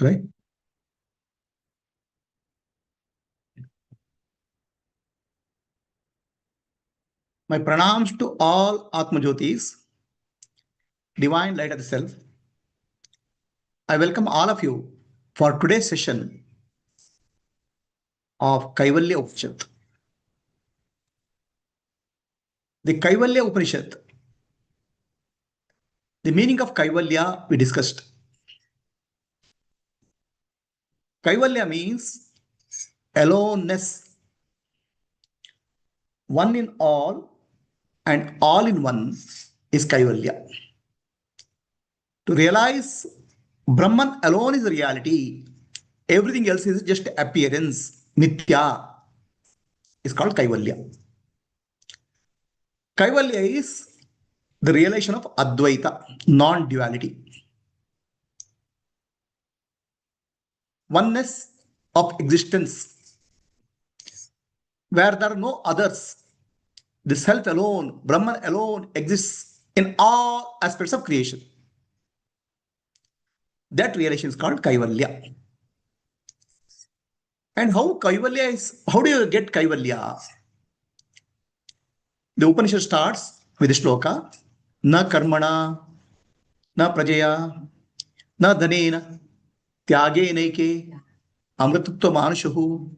Right? My pranams to all Atmajyotis, divine light of the self. I welcome all of you for today's session of Kaivalya Upanishad. The Kaivalya Upanishad, the meaning of Kaivalya we discussed. Kaivalya means aloneness, one in all and all in one is Kaivalya. To realize Brahman alone is the reality, everything else is just appearance, Nitya, is called Kaivalya. Kaivalya is the realization of Advaita, non-duality. Oneness of existence, where there are no others. The self alone, Brahman alone exists in all aspects of creation. That realization is called Kaivalya. And how do you get Kaivalya? The Upanishad starts with the shloka, na karmana, na prajaya, na dhanena, tyage naike, amritutva manushahu.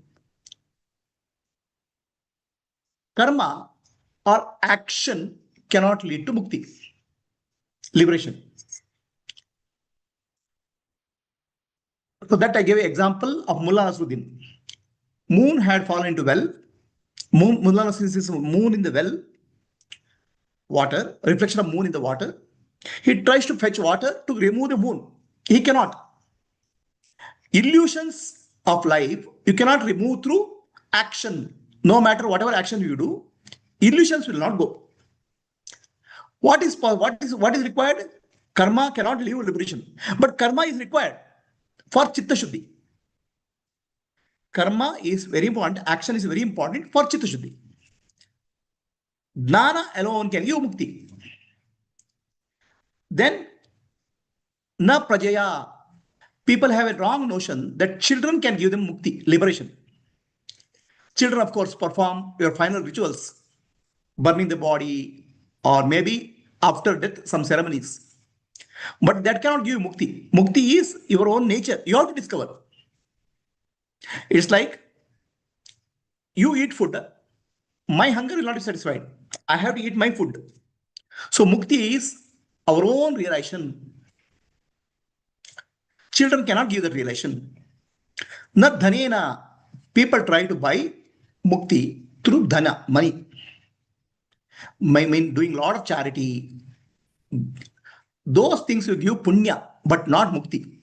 Karma or action cannot lead to mukti, liberation. So that I gave an example of Mullah Nasruddin. Moon had fallen into well. Mullah Nasruddin is moon in the well, water, reflection of moon in the water. He tries to fetch water to remove the moon. He cannot. Illusions of life, you cannot remove through action. No matter whatever action you do, illusions will not go. What is required? Karma cannot leave liberation. But karma is required for Chitta Shuddhi. Karma is very important. Action is very important for Chitta Shuddhi. Jnana alone can give mukti. Then, na prajaya. People have a wrong notion that children can give them mukti, liberation. Children, of course, perform your final rituals, burning the body, or maybe after death, some ceremonies. But that cannot give you mukti. Mukti is your own nature. You have to discover. It's like you eat food. My hunger will not be satisfied. I have to eat my food. So mukti is our own realization. Children cannot give that realization. Not dhanena. People try to buy mukti through dhana, money. I mean, doing a lot of charity. Those things will give punya, but not mukti.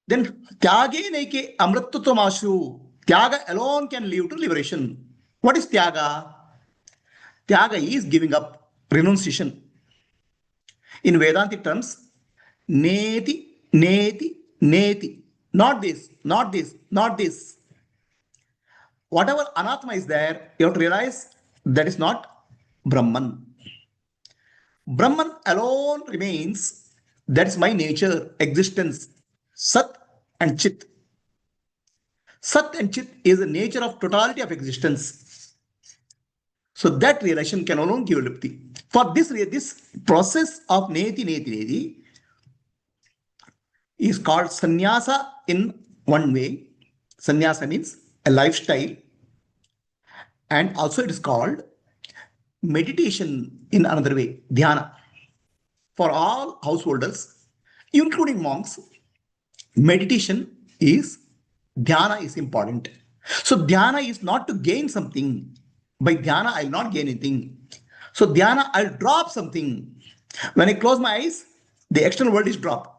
Then tyage naike amrittatvamashu. Tyaga alone can lead to liberation. What is tyaga? Tyaga is giving up, renunciation. In Vedantic terms, neti, neti, neti. Not this, not this, not this. Whatever anatma is there, you have to realize that is not Brahman. Brahman alone remains. That's my nature, existence. Sat and Chit. Sat and Chit is the nature of totality of existence. So that realization can alone give liberty. For this process of neti, neti, neti is called sannyasa in one way. Sannyasa means a lifestyle. And also it is called meditation in another way, dhyana. For all householders, including monks, meditation is, dhyana is important. So dhyana is not to gain something. By dhyana, I'll not gain anything. So dhyana, I'll drop something. When I close my eyes, the external world is dropped.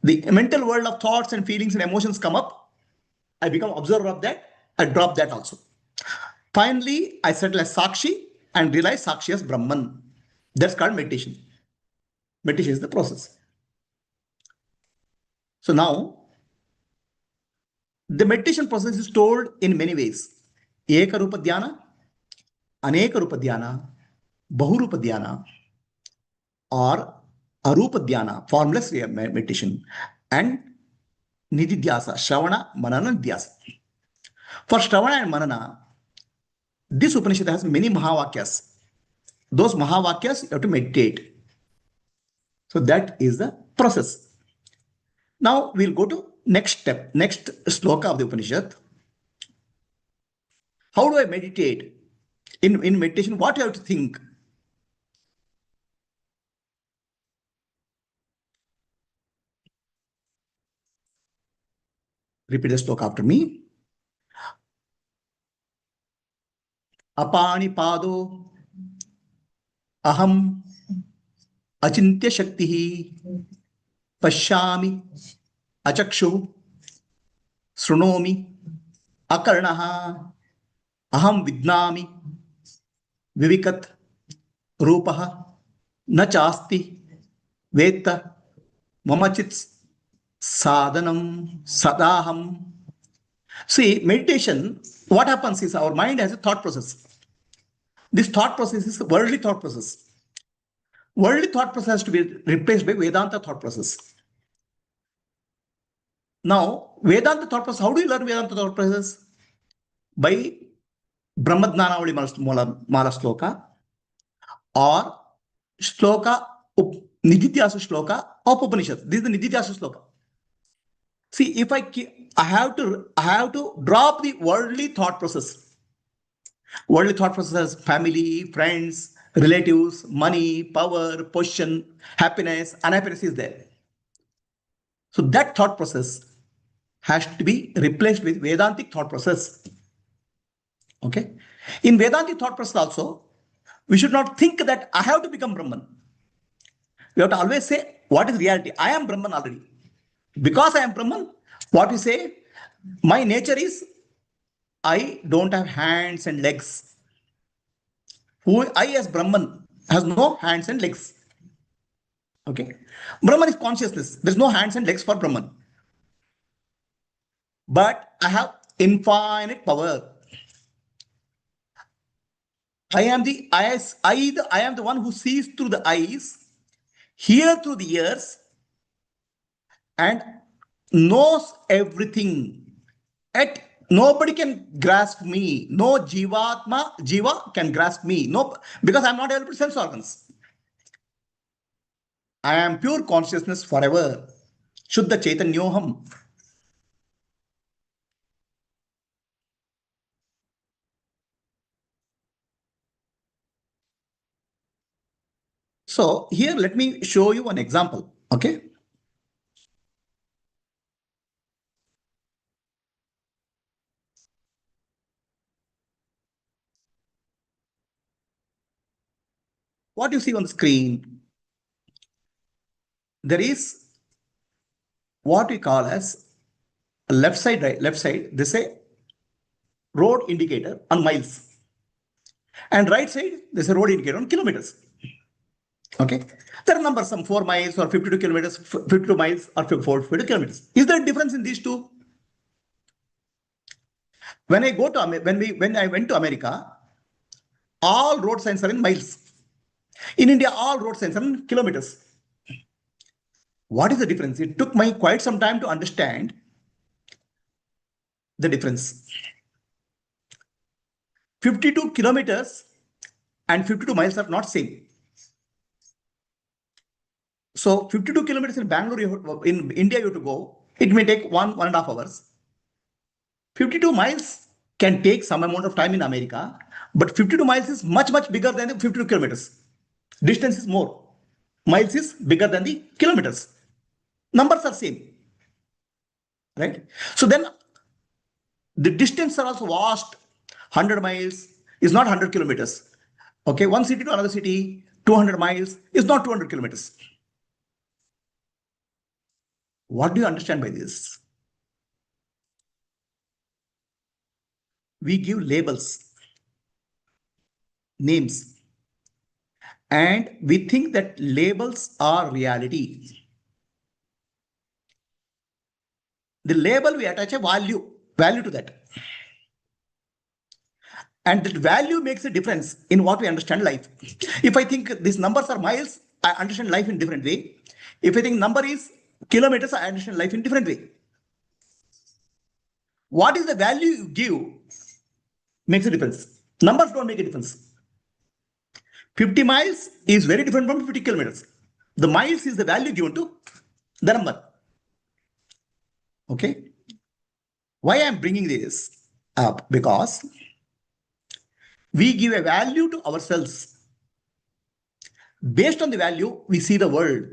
The mental world of thoughts and feelings and emotions come up. I become observer of that. I drop that also. Finally, I settle as Sakshi and realize Sakshi as Brahman. That's called meditation. Meditation is the process. So now, the meditation process is told in many ways. Ekarupa dhyana, Anekarupa dhyana, Bahurupa dhyana, or Arupa dhyana, formless meditation, and Nididhyasa, Shravana, Manana, Dhyasa. For Shravana and Manana, this Upanishad has many Mahavakyas. Those Mahavakyas you have to meditate. So that is the process. Now we'll go to next step, next sloka of the Upanishad. How do I meditate? In meditation, what do I have to think? Repeat the sloka after me. Apani pado aham achintya shakti pashyami achakshu srunomi akarnaha aham vidnami vivikat rupaha na chasti veta mamachit sadhanam sadaham. See, meditation, what happens is our mind has a thought process. This thought process is a worldly thought process. Worldly thought process has to be replaced by Vedanta thought process. Now, Vedanta thought process, how do you learn Vedanta thought process? By Brahmadnanavali Mala Sloka or Shloka, Nididhyasa Shloka of Upanishad. This is the Nididhyasa Shloka. See, if I have to drop the worldly thought process. Worldly thought process, family, friends, relatives, money, power, position, happiness, unhappiness is there. So that thought process has to be replaced with Vedantic thought process. Okay. In Vedantic thought process also, we should not think that I have to become Brahman. We have to always say, what is reality? I am Brahman already. Because I am Brahman, what we say, my nature is, I don't have hands and legs. Who I as Brahman has no hands and legs. Okay. Brahman is consciousness. There's no hands and legs for Brahman. But I have infinite power. I am the eyes, I am the one who sees through the eyes, hears through the ears, and knows everything. Yet nobody can grasp me. No jiva can grasp me. No, because I'm not able to sense organs. I am pure consciousness forever. Shuddha Chaitanyoham. So here, let me show you an example. Okay. What you see on the screen, there is what we call as left side, right? Left side, they say road indicator on miles. And right side, there's a road indicator on kilometers. Okay. There are numbers, some 4 miles or 52 kilometers, 52 miles or 450 kilometers. Is there a difference in these two? When I go to when I went to America, all road signs are in miles. In India, all road signs are in kilometers. What is the difference? It took me quite some time to understand the difference. 52 kilometers and 52 miles are not same. So 52 kilometers in Bangalore, in India, you have to go. It may take 1.5 hours. 52 miles can take some amount of time in America, but 52 miles is much, much bigger than the 52 kilometers. Distance is more. Miles is bigger than the kilometers. Numbers are same. Right? So then the distance are also vast. 100 miles is not 100 kilometers. Okay, one city to another city, 200 miles is not 200 kilometers. What do you understand by this? We give labels, names, and we think that labels are reality. The label, we attach a value to that. And that value makes a difference in what we understand life. If I think these numbers are miles, I understand life in different way. If I think number is kilometers, I understand life in different way. What is the value you give makes a difference. Numbers don't make a difference. 50 miles is very different from 50 kilometers. The miles is the value given to the number. Okay. Why I am bringing this up? Because we give a value to ourselves. Based on the value, we see the world.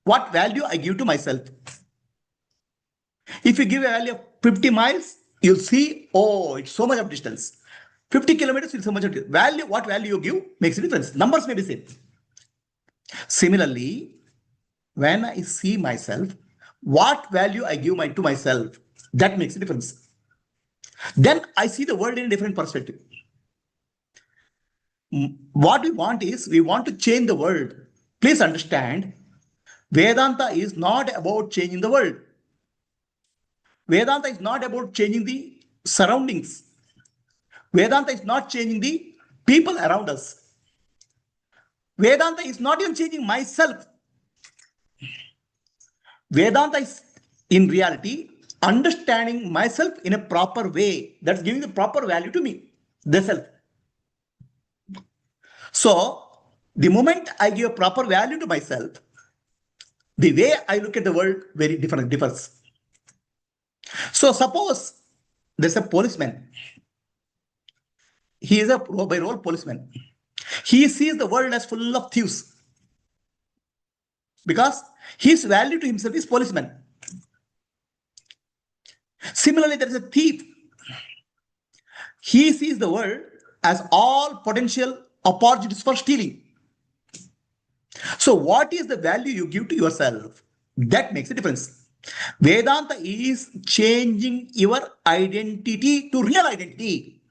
What value I give to myself? If you give a value of 50 miles, you'll see, oh, it's so much of distance. 50 kilometers is so much of distance. Value, what value you give makes a difference. Numbers may be same. Similarly, when I see myself, what value I give to myself, that makes a difference. Then I see the world in a different perspective. What we want is, we want to change the world. Please understand, Vedanta is not about changing the world. Vedanta is not about changing the surroundings. Vedanta is not changing the people around us. Vedanta is not even changing myself. Vedanta is, in reality, understanding myself in a proper way. That's giving the proper value to me, the self. So, the moment I give a proper value to myself, the way I look at the world very differs. So, suppose there's a policeman. He is a by role policeman. He sees the world as full of thieves because his value to himself is policeman. Similarly, there is a thief. He sees the world as all potential opportunities for stealing. So what is the value you give to yourself? That makes a difference. Vedanta is changing your identity to real identity.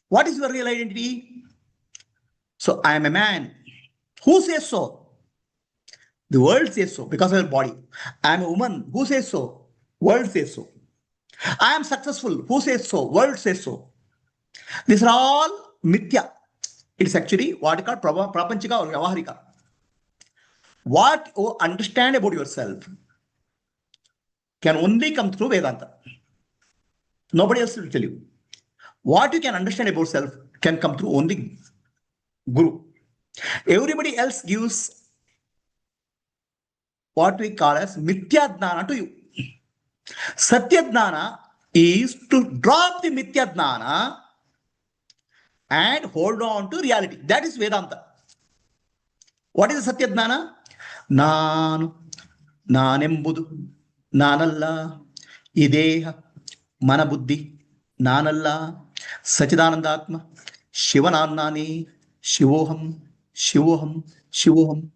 What is your real identity? So I am a man. Who says so? The world says so because of your body. I am a woman. Who says so? World says so. I am successful. Who says so? World says so. These are all mithya. It's actually what you call prapanchika or vyavaharika. What you understand about yourself can only come through Vedanta. Nobody else will tell you. What you can understand about self can come through only Guru. Everybody else gives what we call as mithya dhnana to you. Satya dhnana is to drop the mithya dhnana and hold on to reality. That is Vedanta. What is Satya dhnana? Nanu, nanembudu, nanalla, ideha, manabuddhi, nanalla, Sachidanandatma, Shivanannani, Shivoham, Shivoham, Shivoham.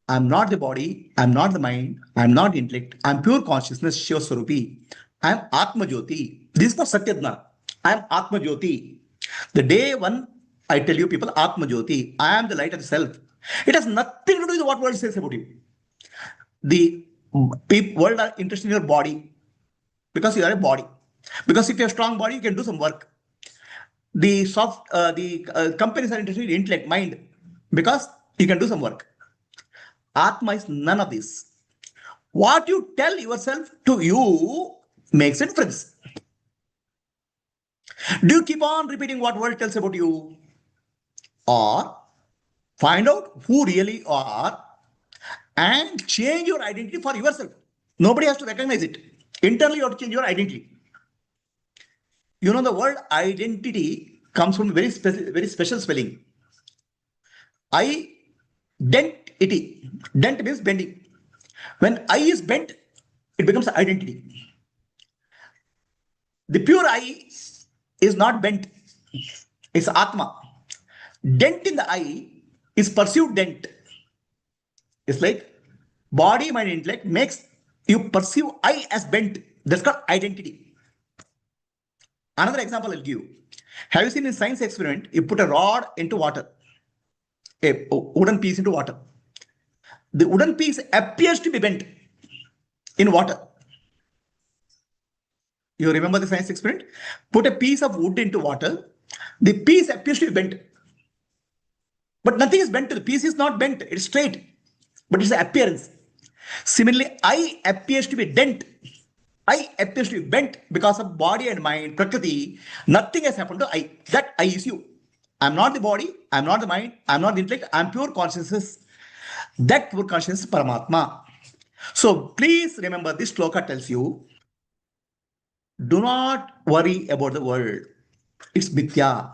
I am not the body, I am not the mind, I am not the intellect, I am pure consciousness, Shiva Swarupi. I am Atma Jyoti. This is for Satyadna. I am Atma Jyoti. The day one I tell you people, Atma Jyoti, I am the light of the self. It has nothing to do with what world says about you. The world are interested in your body because you are a body. Because if you have a strong body, you can do some work. The companies are interested in intellect, mind, because you can do some work. Atma is none of this. What you tell yourself to you makes a difference. Do you keep on repeating what world tells about you? Or find out who really you are and change your identity for yourself. Nobody has to recognize it. Internally, you have to change your identity. You know, the word identity comes from a very special spelling. Identity. Dent means bending. When I is bent, it becomes identity. The pure I is not bent. It's Atma. Dent in the I is perceived dent. It's like body, mind, intellect makes you perceive I as bent. That's called identity. Another example I'll give you. Have you seen in science experiment, you put a rod into water, a wooden piece into water. The wooden piece appears to be bent in water. You remember the science experiment? Put a piece of wood into water. The piece appears to be bent. But nothing is bent. The piece is not bent. It's straight. But it's an appearance. Similarly, I appears to be dent. I appears to be bent because of body and mind, prakriti. Nothing has happened to I. That I is you. I'm not the body. I'm not the mind. I'm not the intellect. I'm pure consciousness. That pure consciousness is Paramatma. So please remember this shloka tells you, do not worry about the world. It's mithya.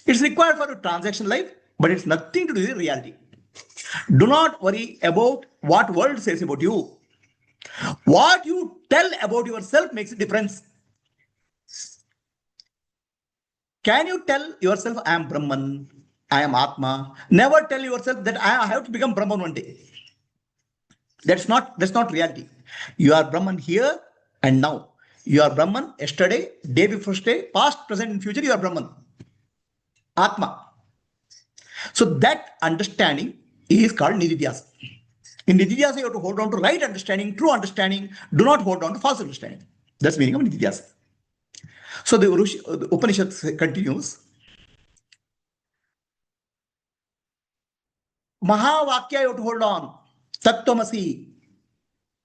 It's required for a transaction life, but it's nothing to do with reality. Do not worry about what world says about you. What you tell about yourself makes a difference. Can you tell yourself, I am Brahman, I am Atma? Never tell yourself that I have to become Brahman one day. That's not reality. You are Brahman here and now. You are Brahman yesterday, day before yesterday, past, present, and future. You are Brahman, Atma. So that understanding is called Nididhyasa. In Nididhyasa, you have to hold on to right understanding, true understanding. Do not hold on to false understanding. That's the meaning of Nididhyasa. So the Upanishad continues. Mahavakya, you have to hold on. Tattvamasi,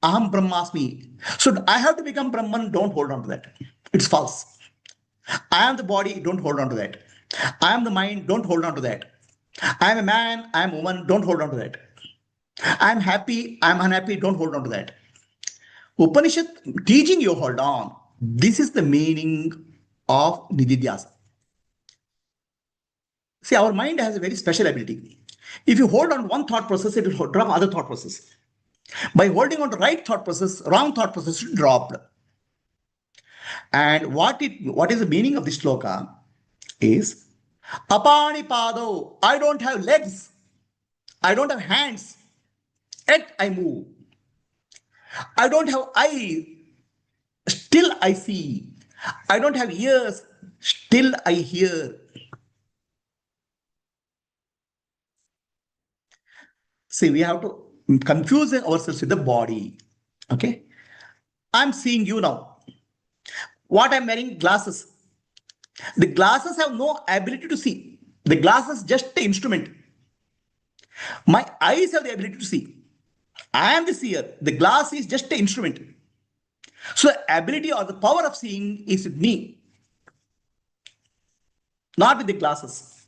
Aham Brahmasmi. So I have to become Brahman, don't hold on to that. It's false. I am the body, don't hold on to that. I am the mind, don't hold on to that. I am a man, I am a woman, don't hold on to that. I am happy, I am unhappy, don't hold on to that. Upanishad teaching you hold on. This is the meaning of Nididhyasa. See, our mind has a very special ability. If you hold on one thought process, it will drop other thought process. By holding on to right thought process, wrong thought process will drop. And what is the meaning of this sloka is Apani Pado, I don't have legs, I don't have hands, yet I move. I don't have eyes, still I see. I don't have ears, still I hear. See, we have to confuse ourselves with the body. Okay? I'm seeing you now. What I'm wearing? Glasses. The glasses have no ability to see. The glass is just an instrument. My eyes have the ability to see. I am the seer. The glass is just an instrument. So the ability or the power of seeing is with me, not with the glasses.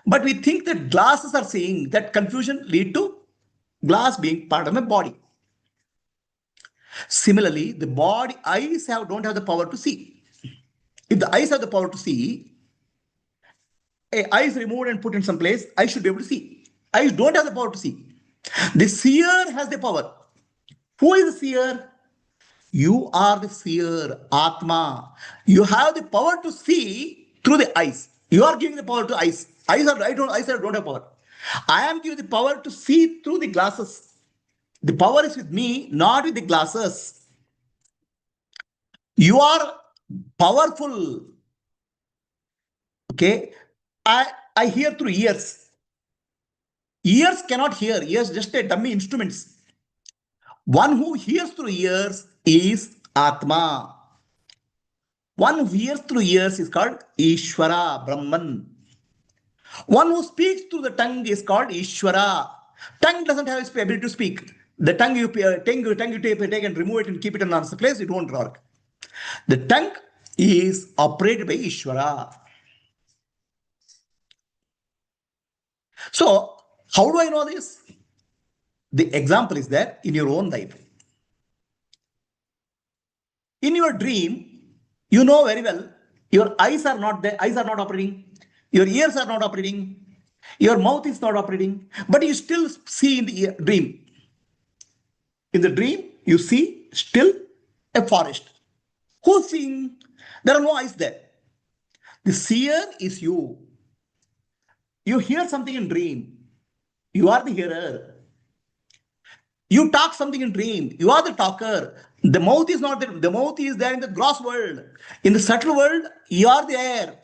But we think that glasses are seeing. That confusion lead to glass being part of my body. Similarly, the body eyes don't have the power to see. If the eyes have the power to see, a eye is removed and put in some place, I should be able to see. Eyes don't have the power to see. The seer has the power. Who is the seer? You are the seer, Atma. You have the power to see through the eyes. You are giving the power to eyes. Eyes don't have power. I am giving the power to see through the glasses. The power is with me, not with the glasses. You are powerful. Okay. I hear through ears. Ears cannot hear. Ears just a dummy instruments. One who hears through ears is Atma. One who hears through ears is called Ishvara, Brahman. One who speaks through the tongue is called Ishvara. Tongue doesn't have its ability to speak. The tongue you take and remove it and keep it in another place, it won't work. The tongue is operated by Ishvara. So, how do I know this? The example is there in your own life. In your dream, you know very well your eyes are not there, eyes are not operating, your ears are not operating, your mouth is not operating, but you still see in the dream. In the dream, you see still a forest. Who's seeing? There are no eyes there. The seer is you. You hear something in dream. You are the hearer. You talk something in dream. You are the talker. The mouth is not there. The mouth is there in the gross world. In the subtle world, you are there.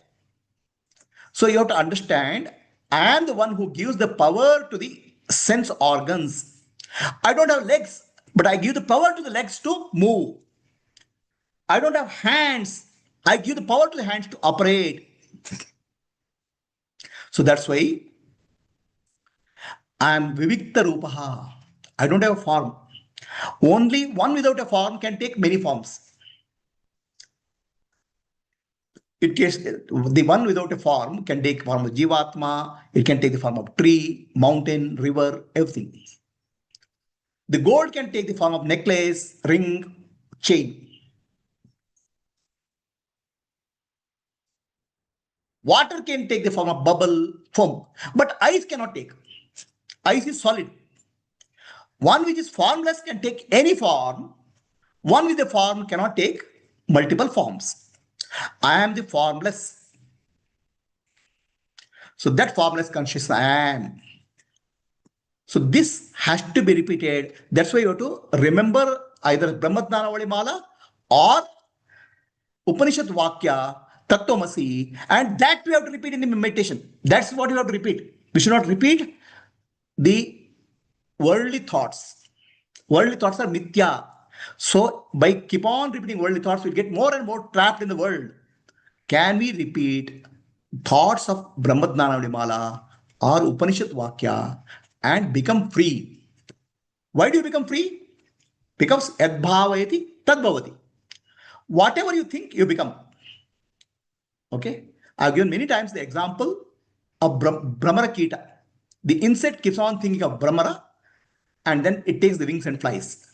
So you have to understand, I am the one who gives the power to the sense organs. I don't have legs, but I give the power to the legs to move. I don't have hands. I give the power to the hands to operate. So that's why I am Vivikta Rupaha. I don't have a form. Only one without a form can take many forms. In case the one without a form can take form of Jivatma, it can take the form of tree, mountain, river, everything. The gold can take the form of necklace, ring, chain. Water can take the form of bubble, foam, but ice cannot take. Ice is solid. One which is formless can take any form. One with a form cannot take multiple forms. I am the formless. So that formless consciousness I am. So this has to be repeated. That's why you have to remember either Brahmadnana Mala or Upanishad Vakya, Tattvamasi, and that we have to repeat in the meditation. That's what you have to repeat. We should not repeat the worldly thoughts. Worldly thoughts are mithya. So by keep on repeating worldly thoughts, we'll get more and more trapped in the world. Can we repeat thoughts of Brahmadnana Mala or Upanishad Vakya and become free? Why do you become free? Because yadbhavayati tadbhavati. Whatever you think, you become. Okay? I've given many times the example of Brahmara Kita. The insect keeps on thinking of Brahmara and then it takes the wings and flies.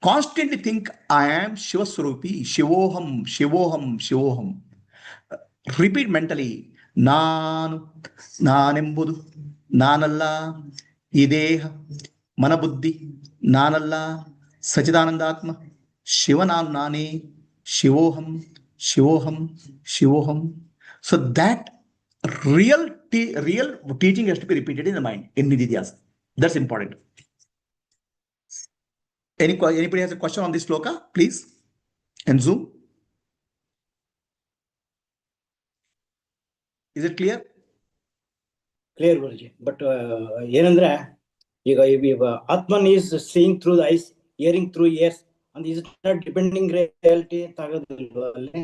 Constantly think, I am Shiva Swarupi, Shivoham, Shivoham, Shivoham. Repeat mentally, Nanu, Nanembudu, Nanalla, Ideha, Manabuddhi, Nanalla, Sachidanandatma, Shivanam Nani, Shivoham, Shivoham, Shivoham. So that real teaching has to be repeated in the mind, in Nididhyasa. That's important. Anybody has a question on this sloka, please? And Zoom? Is it clear? Clear, Guruji. But ಏನಂದ್ರೆ ಈಗ Atman is seeing through the eyes, hearing through ears, and is it not depending reality ತಾಗೋದಿಲ್ವಾ ಅಲ್ಲಿ?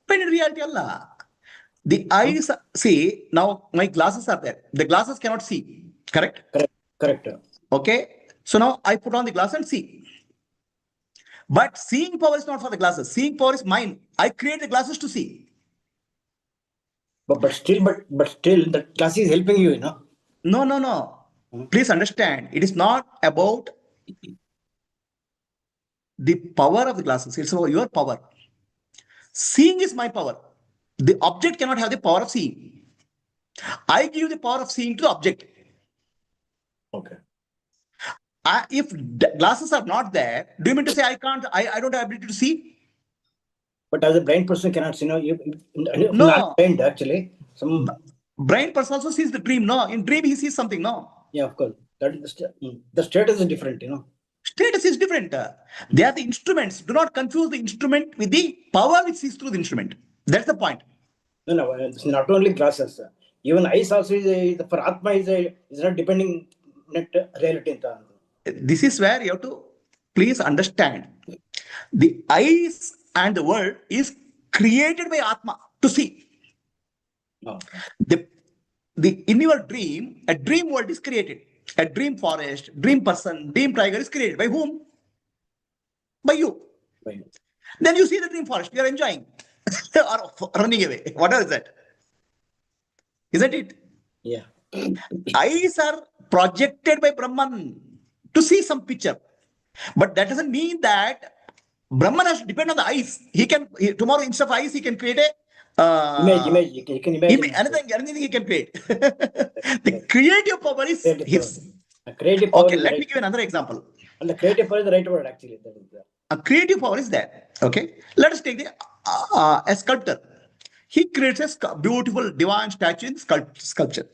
Dependent reality Allah. The eyes, see, now my glasses are there. The glasses cannot see, correct? Correct. Okay. So now I put on the glass and see. But seeing power is not for the glasses. Seeing power is mine. I create the glasses to see. But still, the class is helping you, you know. No. Please understand, it is not about the power of the glasses. It's about your power. Seeing is my power. The object cannot have the power of seeing. I give the power of seeing to the object. Okay. If glasses are not there, do you mean to say I don't have ability to see? But as a blind person cannot see, No. Not blind, actually. Some blind person also sees the dream, no? In dream, he sees something, no? Yeah, of course. That is the status is different, you know. Status is different. They are the instruments. Do not confuse the instrument with the power which sees through the instrument. That's the point. No, it's not only glasses. Even eyes also is for Atma is not depending on reality. This is where you have to please understand. The eyes and the world is created by Atma to see. Okay. In your dream, a dream world is created. A dream forest, dream person, dream tiger is created by whom? By you. By you. Then you see the dream forest, you are enjoying or running away. What is that? Isn't it? Yeah. Eyes are projected by Brahman to see some picture. But that doesn't mean that Brahman has to depend on the eyes. Tomorrow instead of eyes, he can create a image. You can imagine. Anything he can create. The creative power is his. Creative power. Okay, let me give another example. And the creative power is the right word, actually. A creative power is there. Okay, let us take a sculptor. He creates a beautiful divine statue in sculpture.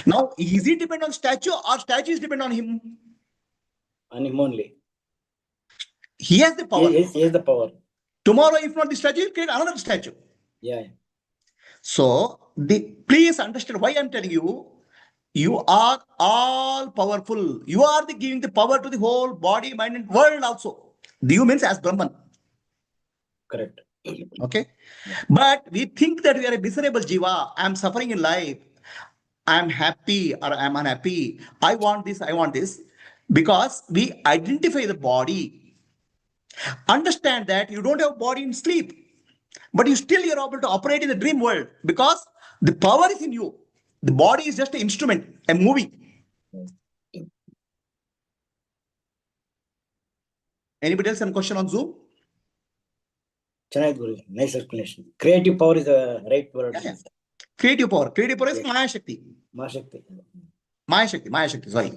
Now, is he depend on statue or statue is depend on him? On him only. He has the power. He has the power. Tomorrow, if not the statue, he'll create another statue. Yeah. So, please understand why I'm telling you. You are all powerful. You are giving the power to the whole body, mind, and world also. You means as Brahman. Correct. Okay. But we think that we are a miserable jiva. I'm suffering in life. I'm happy or I'm unhappy. I want this, I want this. Because we identify the body. Understand that you don't have body in sleep. But you're able to operate in the dream world because the power is in you. The body is just an instrument, a movie. Anybody else have a question on Zoom? Nice explanation. Creative power is the right word. Yeah. Creative power. Creative power is Yes. Maya Shakti. Maya Shakti. Maya Shakti. Sorry.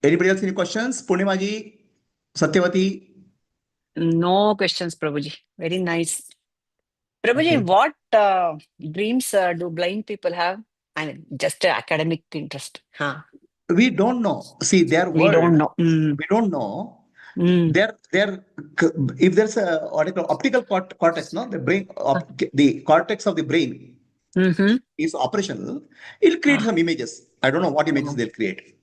Anybody else any questions? Purnimaji, Satyavati? No questions, Prabhuji. Very nice. Prabhuji, Okay. what dreams do blind people have? I mean, just academic interest. Huh. We don't know. See, their We world. don't know. We don't know. Their if there's a optical cortex, no, the brain, the cortex of the brain is operational. It'll create some images. I don't know what images they'll create.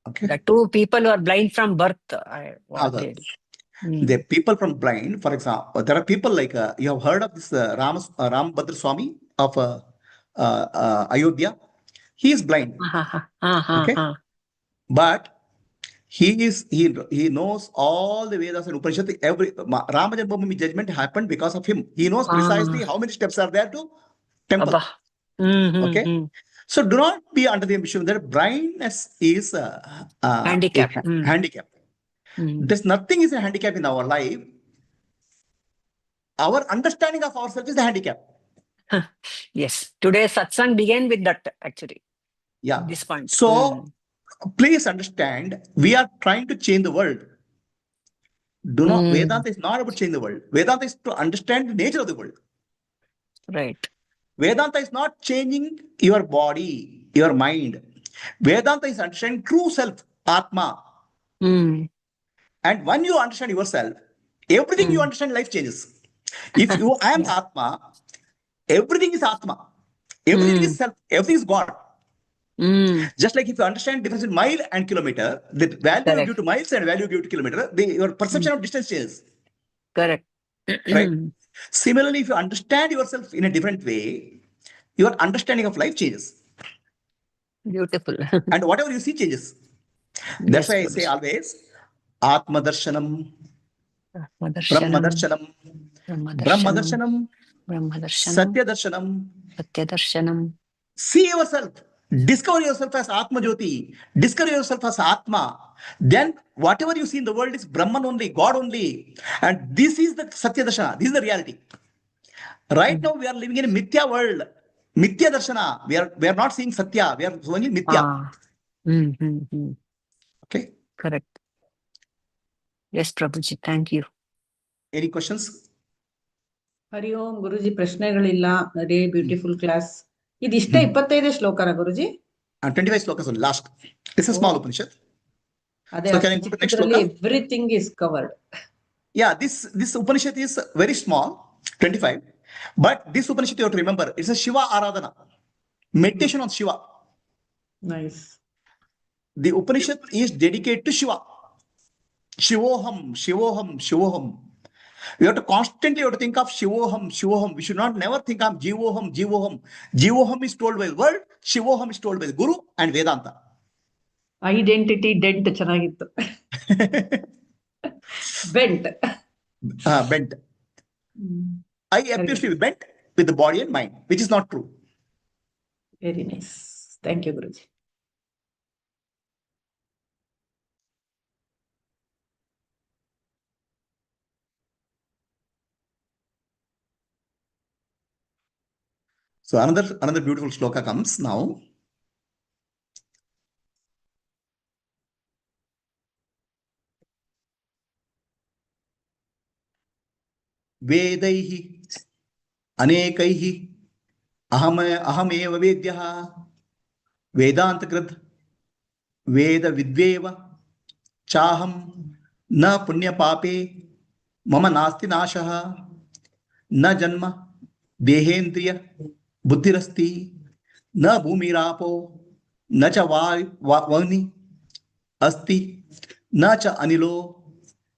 Okay. The two people who are blind from birth. The people from blind, for example, there are people like you have heard of this Rambhadra Swami of Ayodhya. He is blind. Okay, but he knows all the Vedas and Upanishad. Every Rama Janmabhoomi judgment happened because of him. He knows precisely how many steps are there to temple. Okay, so do not be under the impression that blindness is handicap. Handicap. There's nothing is a handicap in our life. Our understanding of ourselves is the handicap. Yes. Today's satsang began with that, actually. Yeah. This point. So, please understand, we are trying to change the world. Vedanta is not about change the world. Vedanta is to understand the nature of the world. Right. Vedanta is not changing your body, your mind. Vedanta is understanding true self, Atma. And when you understand yourself, everything you understand in life changes. If you am Atma, everything is Atma. Everything is self. Everything is God. Just like if you understand difference in mile and kilometer, the value you give to miles and value you give to kilometer, your perception of distance changes. Correct. Right? Similarly, if you understand yourself in a different way, your understanding of life changes. Beautiful. And whatever you see changes. That's why I say always, Atma Darshanam, Brahma Darshanam, Brahma Darshanam, Satya Darshanam. See yourself. Discover yourself as Atma Jyoti. Discover yourself as Atma. Then whatever you see in the world is Brahman only, God only. And this is the Satya Darshana. This is the reality. Right now we are living in a Mithya world. Mithya Darshana. We are not seeing Satya. We are only Mithya. Okay. Correct. Yes, Prabhuji. Thank you. Any questions? Hari Om, Guruji, prashnegalilla. Very beautiful class. Idishta 25 ಶ್ಲೋಕರ Guruji? 25 slokas only, last. It's a small Upanishad. So can I go to next sloka? Everything is covered. Yeah, this Upanishad is very small, 25. But this Upanishad you have to remember, it's a Shiva Aradhana. Meditation on Shiva. Nice. The Upanishad is dedicated to Shiva. Shivoham, Shivoham, Shivoham. We have to constantly think of Shivoham, Shivoham. We should not never think of Jivoham, Jivoham. Jivoham is told by the world, Shivoham is told by the Guru and Vedanta. Identity dent ಚೆನ್ನಾಗಿತ್ತು. Bent. Bent. I appears to be bent with the body and mind, which is not true. Very nice. Thank you, Guruji. So another beautiful shloka comes now. Vedaihi anekaihi ahameva vedyah Vedanta krit Veda vidveva चाहम न पुण्य पापे मम नास्ति नाशः न जन्म देहेन्द्रिय बुद्धिरस्ति न भूमिरापो न च वह्नि अस्ति न च अनिलो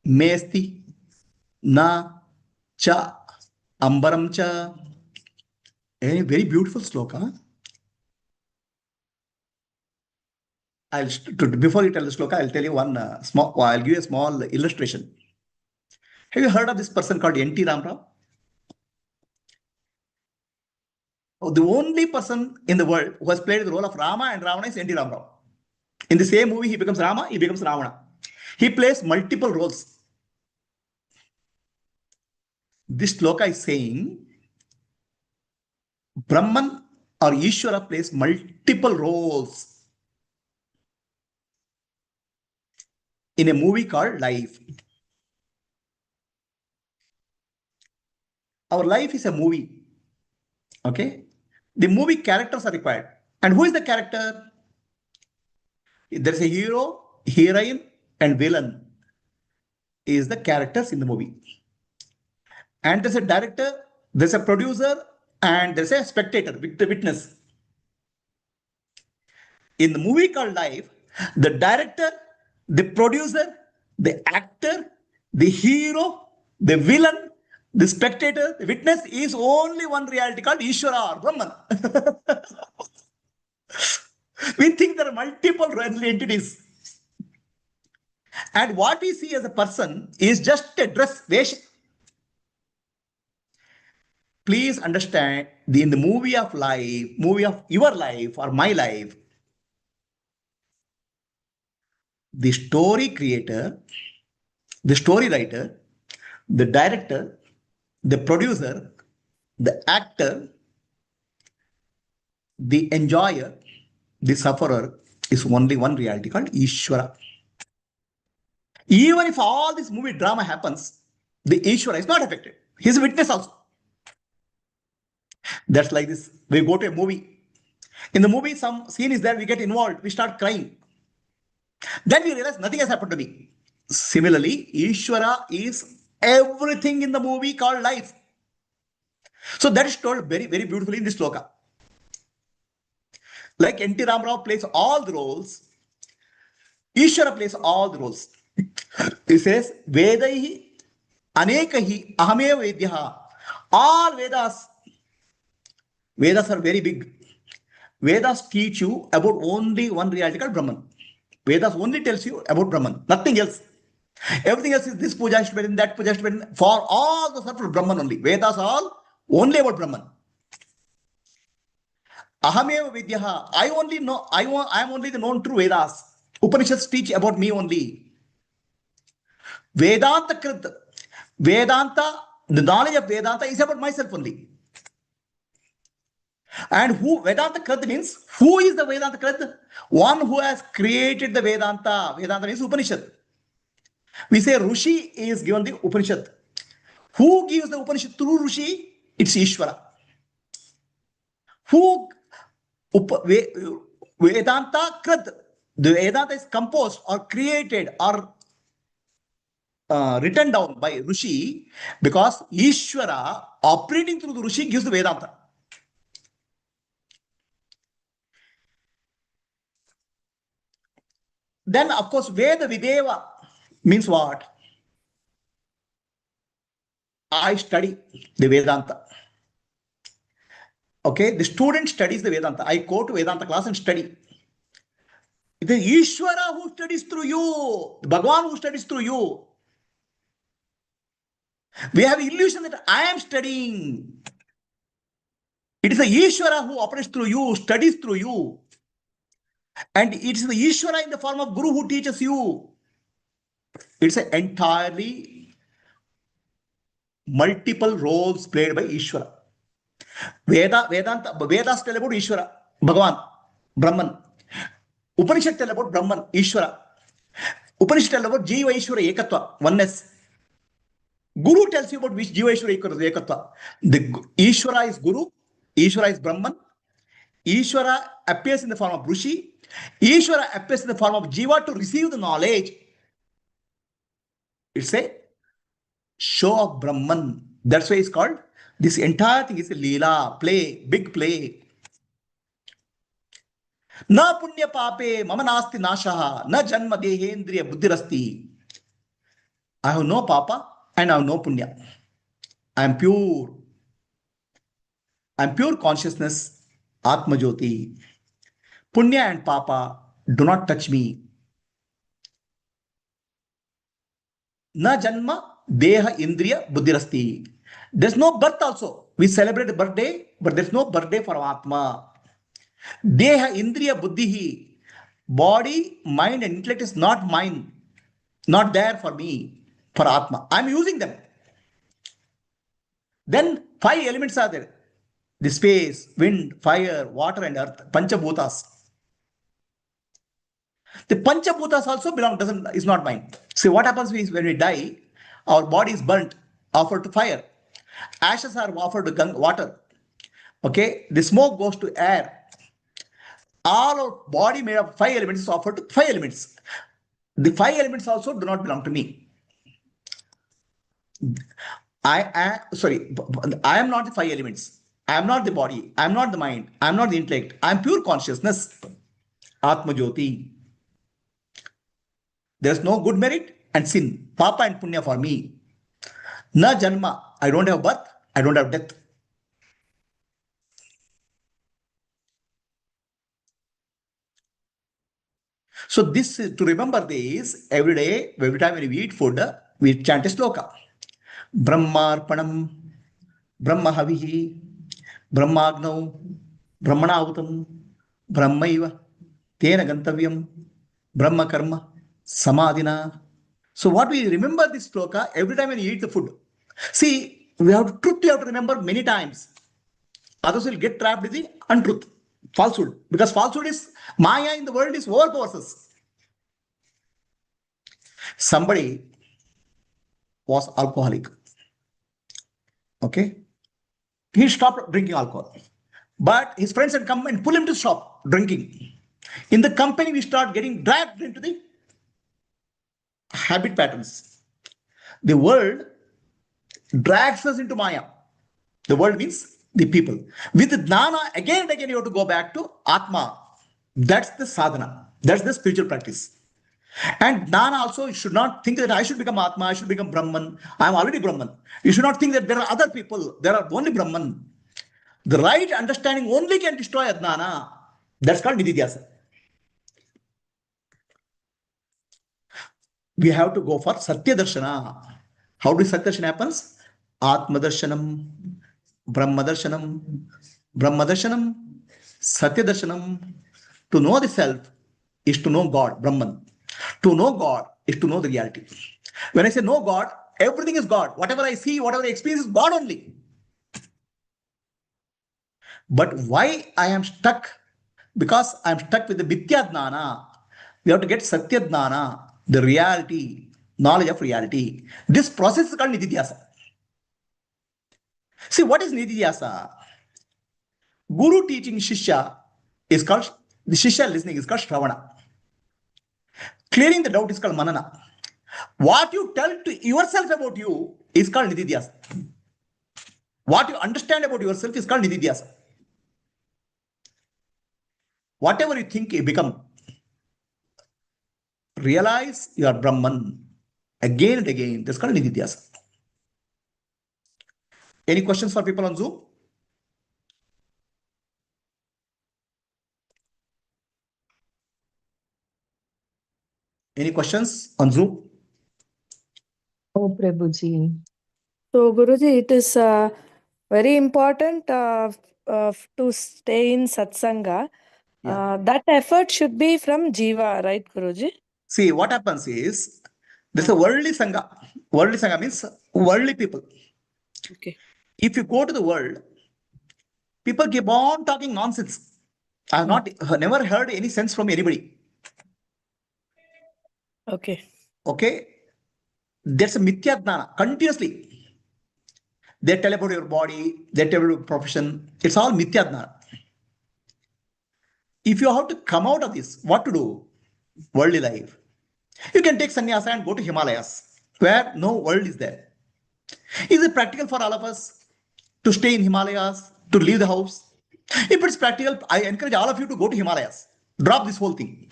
मेस्ति न च अंबरम च. A very beautiful sloka. Before you tell the sloka, I'll tell you one I'll give you a small illustration. Have you heard of this person called N.T. Ramarao? Oh, the only person in the world who has played the role of Rama and Ravana is N.T. Ramarao. In the same movie, he becomes Rama, he becomes Ravana. He plays multiple roles. This sloka is saying Brahman or Ishvara plays multiple roles in a movie called life. Our life is a movie. Okay? The movie characters are required. And who is the character? There's a hero, heroine, and villain is the characters in the movie. And there's a director, there's a producer, and there's a spectator, the witness. In the movie called life, the director, the producer, the actor, the hero, the villain, the spectator, the witness is only one reality called Ishvara or Brahman. We think there are multiple entities. And what we see as a person is just a dress. Please understand, in the movie of life, movie of your life or my life, the story creator, the story writer, the director, the producer, the actor, the enjoyer, the sufferer is only one reality called Ishvara. Even if all this movie drama happens, the Ishvara is not affected. He is a witness also. That's like this. We go to a movie. In the movie, some scene is there, we get involved, we start crying. Then we realize nothing has happened to me. Similarly, Ishvara is everything in the movie called life. So that is told very, very beautifully in this sloka. Like N.T. Ramarao plays all the roles, Ishvara plays all the roles. He says, Vedaihi Anekahi Ahameva Vedyaha. All Vedas are very big. Vedas teach you about only one reality called Brahman. Vedas only tells you about Brahman, nothing else. Everything else is this puja is better, that puja is better. For all the stuff of Brahman only. Vedas are all only about Brahman. Ahameva Vidyaha. I am only the known true Vedas. Upanishads teach about me only. Vedanta Krit. Vedanta, the knowledge of Vedanta is about myself only. And who Vedanta Krit means, who is the Vedanta Krit? One who has created the Vedanta. Vedanta means Upanishad. We say Rishi is given the Upanishad. Who gives the Upanishad through Rishi? It's Ishvara. Who Vedanta Krit. The Vedanta is composed or created or written down by Rishi because Ishvara operating through the Rishi gives the Vedanta. Then, of course, Veda Videva means what? I study the Vedanta. Okay, the student studies the Vedanta. I go to Vedanta class and study. It is Ishvara who studies through you, Bhagavan who studies through you. We have illusion that I am studying. It is the Ishvara who operates through you, studies through you. And it is the Ishvara in the form of Guru who teaches you. It's an entirely multiple roles played by Ishvara. Vedas tell about Ishvara, Bhagavan, Brahman. Upanishad tell about Brahman, Ishvara. Upanishad tell about Jiva Ishvara Ekatva, oneness. Guru tells you about which Jiva Ishvara Ekatva. The Ishvara is Guru, Ishvara is Brahman. Ishvara appears in the form of Rishi. Ishvara appears in the form of Jiva to receive the knowledge. It's a show of Brahman. That's why it's called, this entire thing is a Leela, play, big play. Na punya pape mama nasti nashaha, na janma dehendriya buddhirasti. I have no papa and I have no punya. I am pure. I am pure consciousness, Atma Jyoti. Punya and papa do not touch me. Na janma deha indriya buddhirasti. There's no birth also. We celebrate birthday, but there's no birthday for Atma. Deha indriya buddhihi. Body, mind, and intellect is not mine, not there for me, for Atma. I'm using them. Then 5 elements are there: the space, wind, fire, water, and earth, Panchabhutas. The Panchabhutas also is not mine. See, what happens is when we die, our body is burnt, offered to fire. Ashes are offered to water. Okay, the smoke goes to air. All our body made of 5 elements is offered to 5 elements. The 5 elements also do not belong to me. I am not the 5 elements. I am not the body. I am not the mind. I am not the intellect. I am pure consciousness, Atma Jyoti. There is no good merit and sin, papa and punya for me. Na janma, I don't have birth, I don't have death. So this, to remember this, every day, every time when we eat food, we chant a sloka. Brahmarpanam, Brahmahavihi, Brahmagnau, Brahmanahutam, Brahmaiva, Tena Gantavyam, Brahma Karma, Samadhina. So what we remember this sloka every time when you eat the food. See, we have to remember many times. Others will get trapped in the untruth, falsehood. Because falsehood is, Maya in the world is overpowers us. Somebody was alcoholic. Okay? He stopped drinking alcohol. But his friends had come and pull him to stop drinking. In the company, we start getting dragged into the habit patterns. The world drags us into Maya. The world means the people. With Jnana, again and again, you have to go back to Atma. That's the sadhana. That's the spiritual practice. And Jnana also, you should not think that I should become Atma, I should become Brahman. I am already Brahman. You should not think that there are other people. There are only Brahman. The right understanding only can destroy Jnana. That's called Nididhyasa. We have to go for Satya Darshana. How does Satya Darshana happens? Atma Darshanam, Brahma Darshanam, Brahma Darshanam, Satya Darshanam. To know the self is to know God, Brahman. To know God is to know the reality. When I say know God, everything is God. Whatever I see, whatever I experience is God only. But why I am stuck? Because I am stuck with the Mithya Jnana. We have to get Satya Jnana, the reality, knowledge of reality. This process is called Nididhyasa. See, what is Nididhyasa? Guru teaching Shishya is called, the Shishya listening is called Shravana. Clearing the doubt is called Manana. What you tell to yourself about you is called Nididhyasa. What you understand about yourself is called Nididhyasa. Whatever you think, you become. Realize you are Brahman. Again and again, that's called Nididhyasa. Any questions for people on Zoom? Any questions on Zoom? Oh, Prabhuji. So, Guruji, it is very important to stay in satsanga. Yeah. That effort should be from Jiva, right, Guruji? See, what happens is, there's a worldly Sangha. Worldly Sangha means worldly people. Okay. If you go to the world, people keep on talking nonsense. I have never heard any sense from anybody. Okay. Okay? There's a Mithya Jnana continuously. They tell about your body, they tell about your profession. It's all Mithya Jnana. If you have to come out of this, what to do? Worldly life. You can take sannyasa and go to Himalayas. where no world is there. Is it practical for all of us to stay in Himalayas, to leave the house? If it's practical, I encourage all of you to go to Himalayas. Drop this whole thing.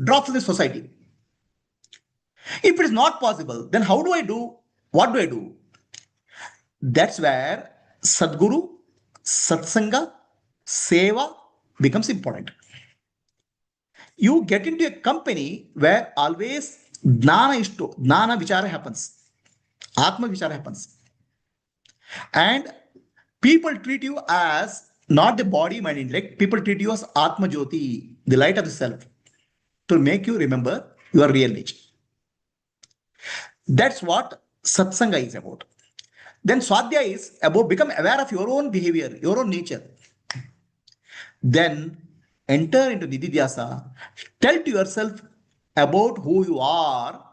Drop from the society. If it is not possible, then how do I do? What do I do? That's where Sadguru, Satsanga, Seva becomes important. You get into a company where always Jnana Vichara happens. Atma Vichara happens. And people treat you as not the body, mind, intellect. People treat you as Atma Jyoti, the light of the self, to make you remember your real nature. That's what Satsanga is about. Then Swadhyaya is about become aware of your own behavior, your own nature. Then enter into Nididhyasa. Tell to yourself about who you are.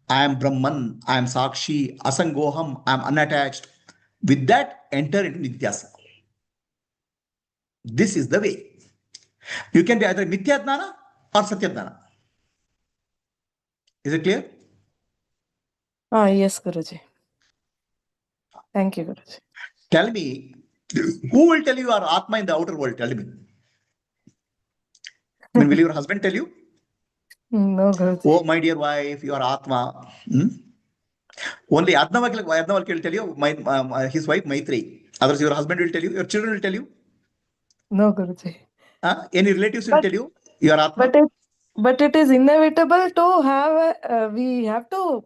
I am Brahman, I am Sakshi, Asangoham, I am unattached. With that, enter into Nididhyasa. This is the way. You can be either Mithya Dnana or Satya Dnana. Is it clear? Yes, Guruji. Thank you, Guruji. Tell me, who will tell you your Atma in the outer world? Tell me. When will your husband tell you? No, Guruji. Oh, my dear wife, you are Atma. Only Adnavalkya will tell you, his wife Maitri. Others, your husband will tell you, your children will tell you. No, Guruji. Any relatives will tell you, you are Atma. But it is inevitable to have we have to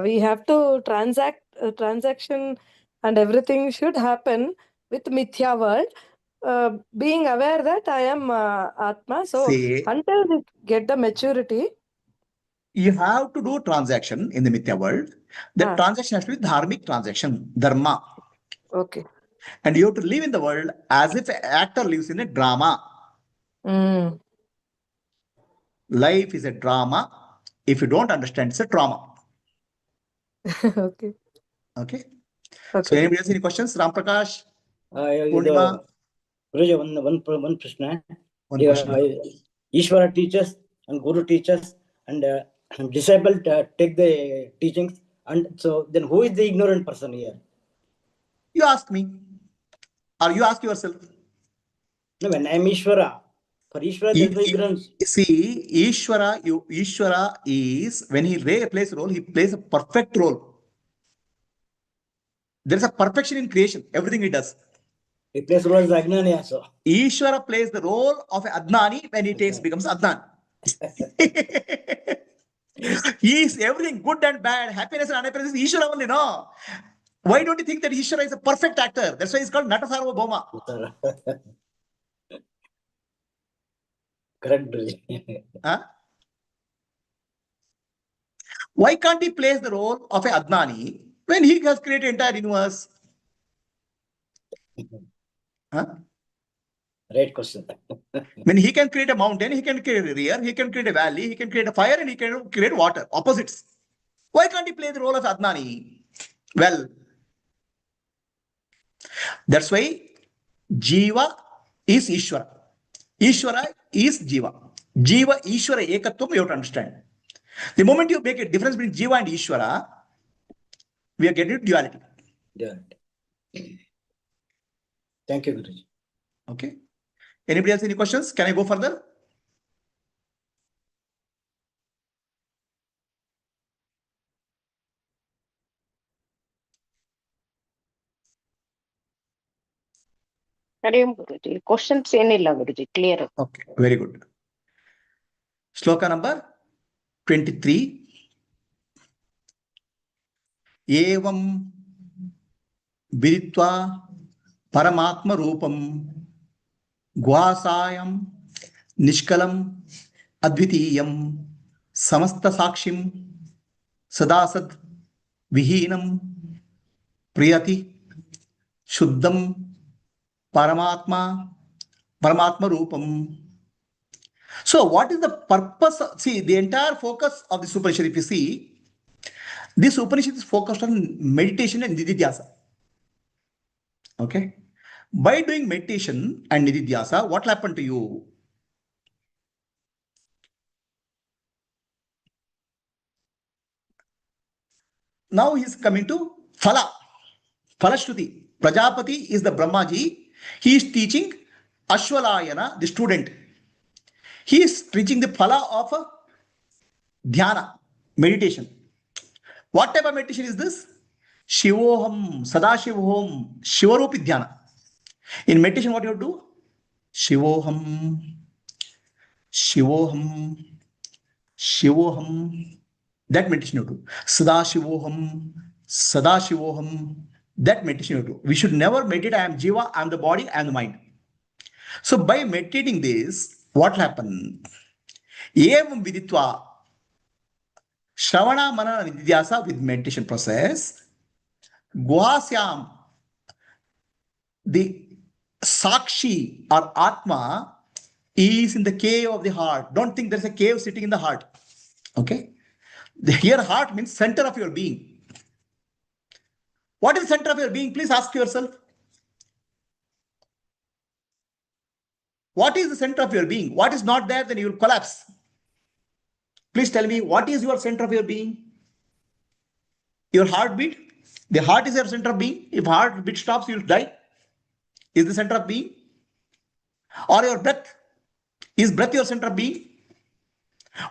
we have to transaction and everything should happen with Mithya world, being aware that I am Atma. So See, until we get the maturity, you have to do transaction in the Mithya world. That transaction has to be dharmic transaction, dharma. okay. And you have to live in the world as if an actor lives in a drama. Life is a drama. If you don't understand, it's a trauma. Okay. Okay. So Okay. anybody else any questions? Ram Prakash, ಇದು Purnima, ಗುರುಜಿ one ಪ್ರಶ್ನೆ. one ಈಗ question. Ishvara teaches and Guru teaches and disciple take the teachings, and so then who is the ignorant person here? You ask me, or you ask yourself. No, when I am Ishvara, for Ishvara there is no ignorance. See, Ishvara is, when he plays a role, he plays a perfect role. There is a perfection in creation, everything he does. He plays role as Ajnani also. Ishvara plays the role of Adnani when he becomes Adnan. He is everything, good and bad, happiness and unhappiness is Ishvara only, no? Why don't you think that Ishvara is a perfect actor? That's why he's called Nata Sarvabhauma. Correct, Guruji. Huh? Why can't he play the role of a Adnani when he has created entire universe? Huh? Right question. When he can create a mountain, he can create a river, he can create a valley, he can create a fire, and he can create water, opposites. Why can't he play the role of Adnani? Well, that's why Jiva is Ishvara. Ishvara is Jiva. Jiva, Ishvara, Ekatvam, you have to understand. The moment you make a difference between Jiva and Ishvara, we are getting duality. Yeah. Thank you, Guruji. Okay. Anybody else any questions? Can I go further? Hariom Guruji. Questions ಏನಿಲ್ಲ Guruji. Clear. Okay, very good. Shloka number 23. Evam viditva paramatma rupam guhasayam nishkalam advitiyam samasta sakshim sadasad vihinam priyati shuddham paramatma rupam. So what is the purpose? See, the entire focus of this Upanishad, if you see, this Upanishad is focused on meditation and Nididhyasa. Okay. By doing meditation and Nididhyasa, what will happen to you? now he's coming to Phala. Phalashruti. Prajapati is the Brahmaji. He is teaching Ashwalayana, the student. He is teaching the Phala of Dhyana, meditation. What type of meditation is this? Shivoham, Sadashivoham, Shivarupi Dhyana. In meditation, what you have to do? Shivoham, Shivoham, Shivoham. That meditation you do. Sadashivoham, Sadashivoham. That meditation you do. We should never meditate, I am Jiva, I am the body, I am the mind. So by meditating this, what happened? Evam viditva, Shravana Manana Nidhyasa with meditation process, Guhasyam, the Sakshi or Atma is in the cave of the heart. Don't think there's a cave sitting in the heart. Okay? Here heart means center of your being. What is the center of your being? Please ask yourself. What is the center of your being? What is not there, then you will collapse. Please tell me, what is your center of your being? Your heartbeat? The heart is your center of being. If heartbeat stops, you will die. Is the center of being? Or your breath? Is breath your center of being?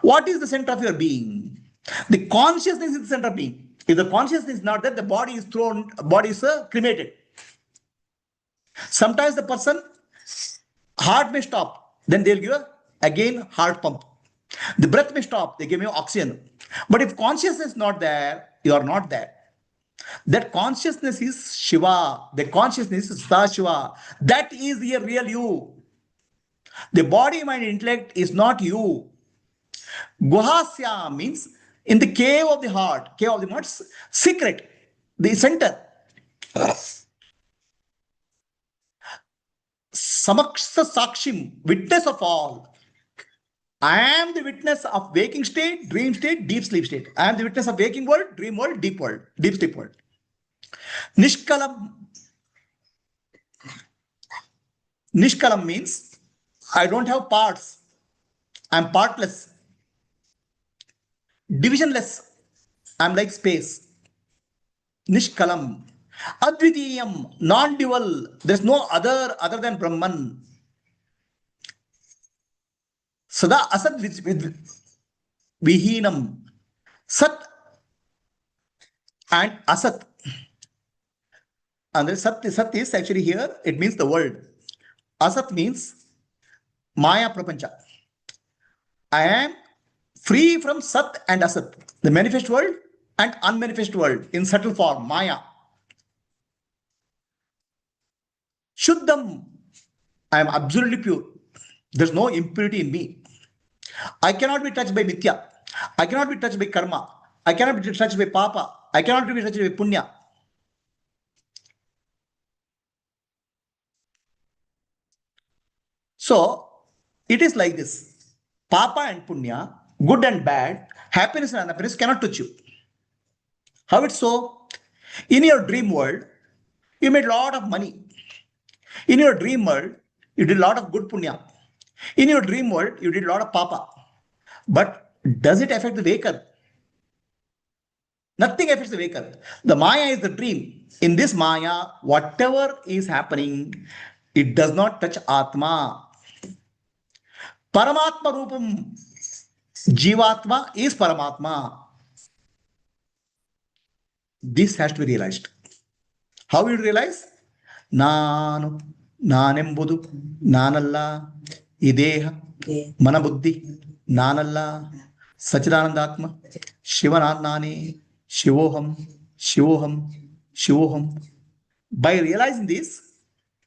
What is the center of your being? The consciousness is the center of being. If the consciousness is not there, the body is thrown, body is cremated. Sometimes the person, heart may stop, then they'll give again heart pump. The breath may stop, they give you oxygen. But if consciousness is not there, you are not there. That consciousness is Shiva. The consciousness is Sadashiva. That is the real you. The body, mind, intellect is not you. Guhasya means in the cave of the heart, cave of the heart, secret, the center. Samaksha Sakshim, witness of all. I am the witness of waking state, dream state, deep sleep state. I am the witness of waking world, dream world, deep sleep world. Nishkalam. Nishkalam means I don't have parts. I am partless. Divisionless. I am like space. Nishkalam. Advitiyam, non-dual. There is no other than Brahman. Sada asad with vihinam. Sat and asat. And the sat is actually here, it means the world. Asat means Maya Prapancha. I am free from Sat and Asat, the manifest world and unmanifest world in subtle form, Maya. Shuddham, I am absolutely pure. There's no impurity in me. I cannot be touched by Mithya. I cannot be touched by Karma. I cannot be touched by Papa. I cannot be touched by Punya. So, it is like this. Papa and Punya, good and bad, happiness and unhappiness cannot touch you. How it's so? In your dream world, you made a lot of money. In your dream world, you did a lot of good Punya. In your dream world, you did a lot of Papa. But does it affect the waker? Nothing affects the waker. The Maya is the dream. In this Maya, whatever is happening, it does not touch Atma. Paramatma Rupam, Jivatma is Paramatma. This has to be realized. How will you realize? Nanu, Nanembudu, Nanalla, Ideha, Manabuddhi, Nanalla, Sachidanandatma, Shivanatnani, Shivoham, Shivoham, Shivoham. By realizing this,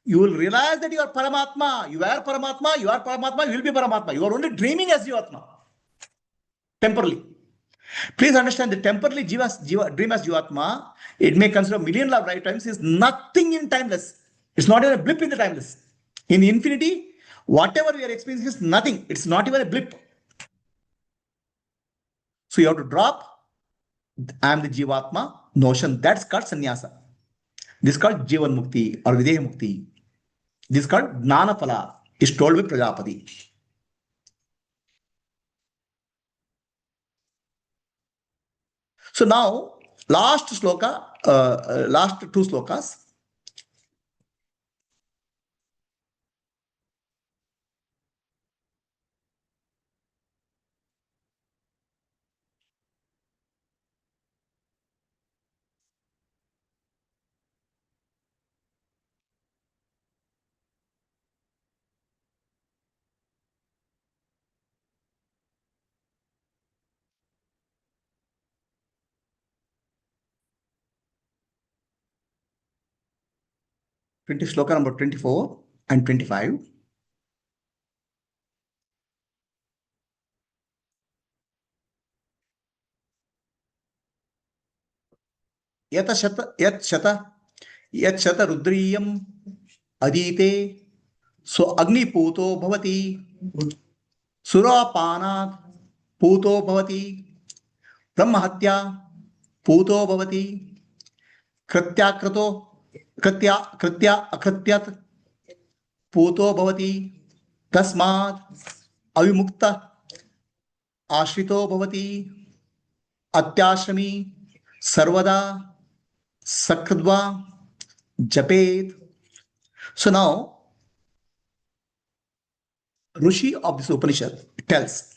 you will realize that you are Paramatma. You are Paramatma, you are Paramatma, you will be Paramatma. You are only dreaming as Jivatma. Temporarily. Please understand the temporarily dream as Jivatma, it may consider a million lifetimes, is nothing in timeless. It's not even a blip in the timeless. In infinity, whatever we are experiencing is nothing. It's not even a blip. So you have to drop I am the Jivatma notion. That's called sannyasa. This is called Jivan Mukti or Videha Mukti. This is called Gnana Phala. Is told by Prajapati. So now Last sloka, last two slokas. Sloka number 24 and 25. Yat shata rudriyam adite so agni puto bhavati surapanat puto bhavati brahmahatya puto bhavati kritya akrityat puto bhavati tasmat avimukta ashrito bhavati atyashrami sarvada sakradva japet. So now Rishi of this Upanishad tells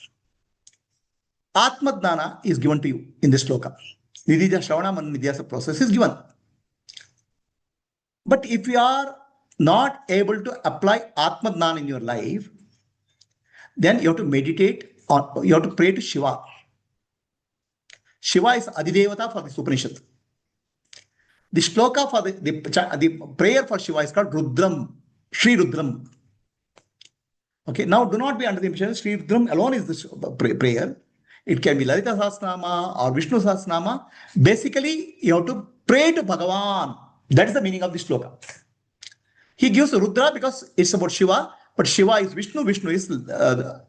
Atmadnana is given to you in this sloka. Nidija Shravanam and Nidyasa process is given. But if you are not able to apply Atmadnana in your life, then you have to meditate or you have to pray to Shiva. Shiva is Adidevata for this Upanishad. The shloka for the prayer for Shiva is called Rudram, Sri Rudram. Okay, now do not be under the impression Sri Rudram alone is this prayer. It can be Lalita Sahasranama or Vishnu Sahasranama. Basically, you have to pray to Bhagavan. That is the meaning of this shloka. He gives Rudra because it's about Shiva, but Shiva is Vishnu, Vishnu is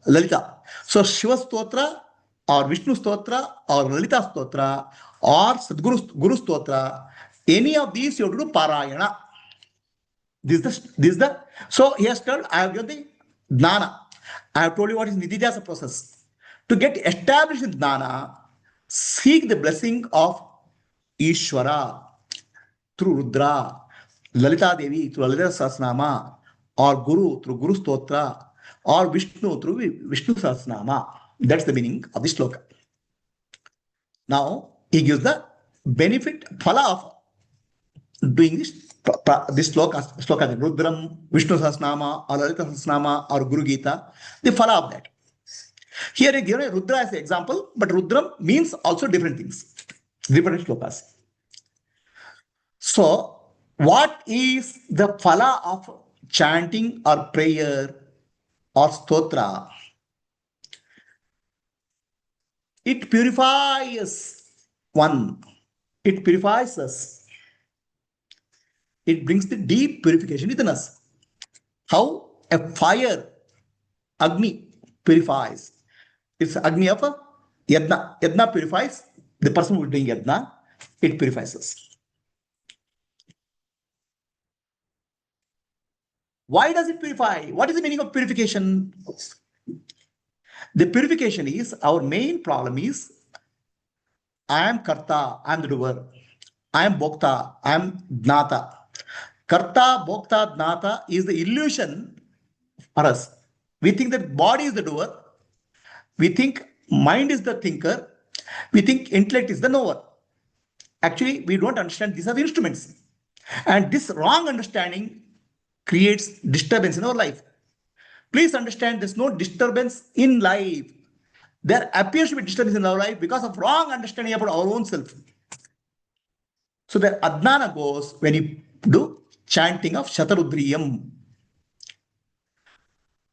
Lalita. So Shiva Stotra or Vishnu Stotra or Lalita Stotra or Sadguru Stotra, any of these you have to do Parayana. So he has told, I have given the Jnana. I have told you what is Nididhyasa process. To get established in Jnana, seek the blessing of Ishvara through Rudra, Lalita Devi through Lalita Sahasranama, or Guru through Guru Stotra, or Vishnu through Vishnu Sahasranama. That's the meaning of this sloka. Now, he gives the benefit, phala of doing this sloka, Rudram, Vishnu Sahasranama, or Lalita Sahasranama, or Guru Gita, the phala of that. Here I give Rudra as an example, but Rudram means also different things, different slokas. So, what is the phala of chanting or prayer or stotra? It purifies one. It purifies us. It brings the deep purification within us. How a fire, Agni, purifies. It's Agni of a Yadna. Yadna purifies the person who is doing Yadna. It purifies us. Why does it purify? What is the meaning of purification? The purification is, our main problem is, I am Karta, I am the doer. I am Bhokta, I am Jnata. Karta, Bhokta, Jnata is the illusion for us. We think that body is the doer. We think mind is the thinker. We think intellect is the knower. Actually, we don't understand these are the instruments. And this wrong understanding creates disturbance in our life. Please understand there's no disturbance in life. There appears to be disturbance in our life because of wrong understanding about our own self. So the Adnana goes when you do chanting of Shatarudriyam.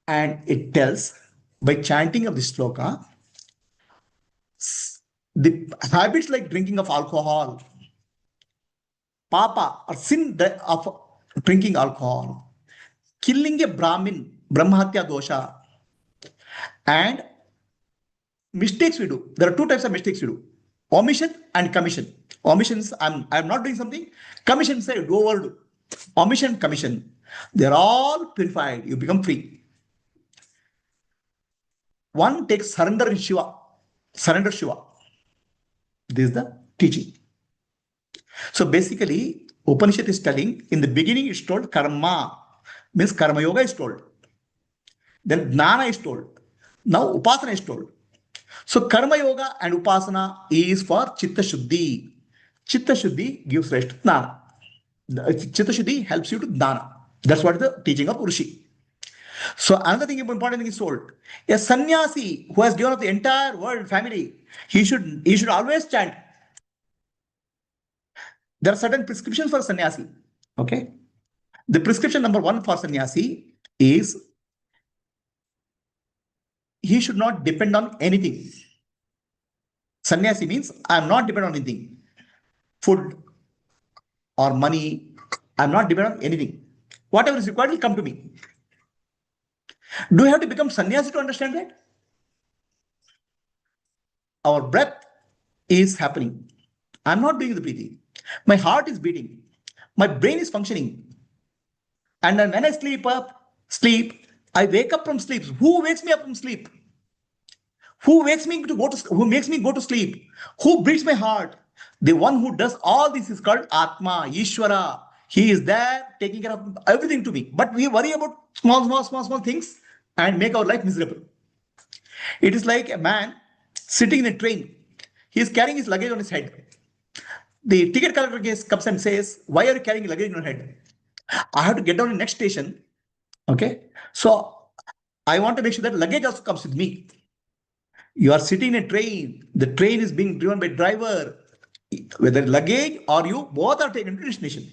And it tells, by chanting of this sloka, the habits like drinking of alcohol, papa or sin of drinking alcohol, killing a Brahmin, brahmahatya dosha, and mistakes we do. There are two types of mistakes we do: omission and commission. Omission is I'm not doing something. Commission is I do overdo. Omission, commission, they're all purified. You become free. One takes surrender in Shiva. Surrender Shiva. This is the teaching. So basically, Upanishad is telling, in the beginning it's told karma, means karma yoga is told. Then jnana is told. Now upasana is told. So karma yoga and upasana is for chitta shuddhi. Chitta shuddhi gives rise to jnana. Chitta shuddhi helps you to jnana. That's what the teaching of Rishi. So another thing, important thing is told. A sannyasi who has given up the entire world family, he should always chant. There are certain prescriptions for sannyasi. Okay. The prescription number 1 for sannyasi is he should not depend on anything. Sannyasi means I am not dependent on anything. Food or money, I am not dependent on anything. Whatever is required will come to me. Do you have to become sannyasi to understand that? Our breath is happening. I'm not doing the breathing. My heart is beating. My brain is functioning. And then when I sleep, I wake up from sleep. Who wakes me up from sleep? Who makes me go to sleep? Who beats my heart? The one who does all this is called Atma, Ishvara. He is there taking care of everything to me. But we worry about small things and make our life miserable. It is like a man sitting in a train. He is carrying his luggage on his head. The ticket collector comes and says, why are you carrying luggage on your head? I have to get down in the next station. Okay. So I want to make sure that luggage also comes with me. You are sitting in a train. The train is being driven by driver. Whether luggage or you, both are taken to destination.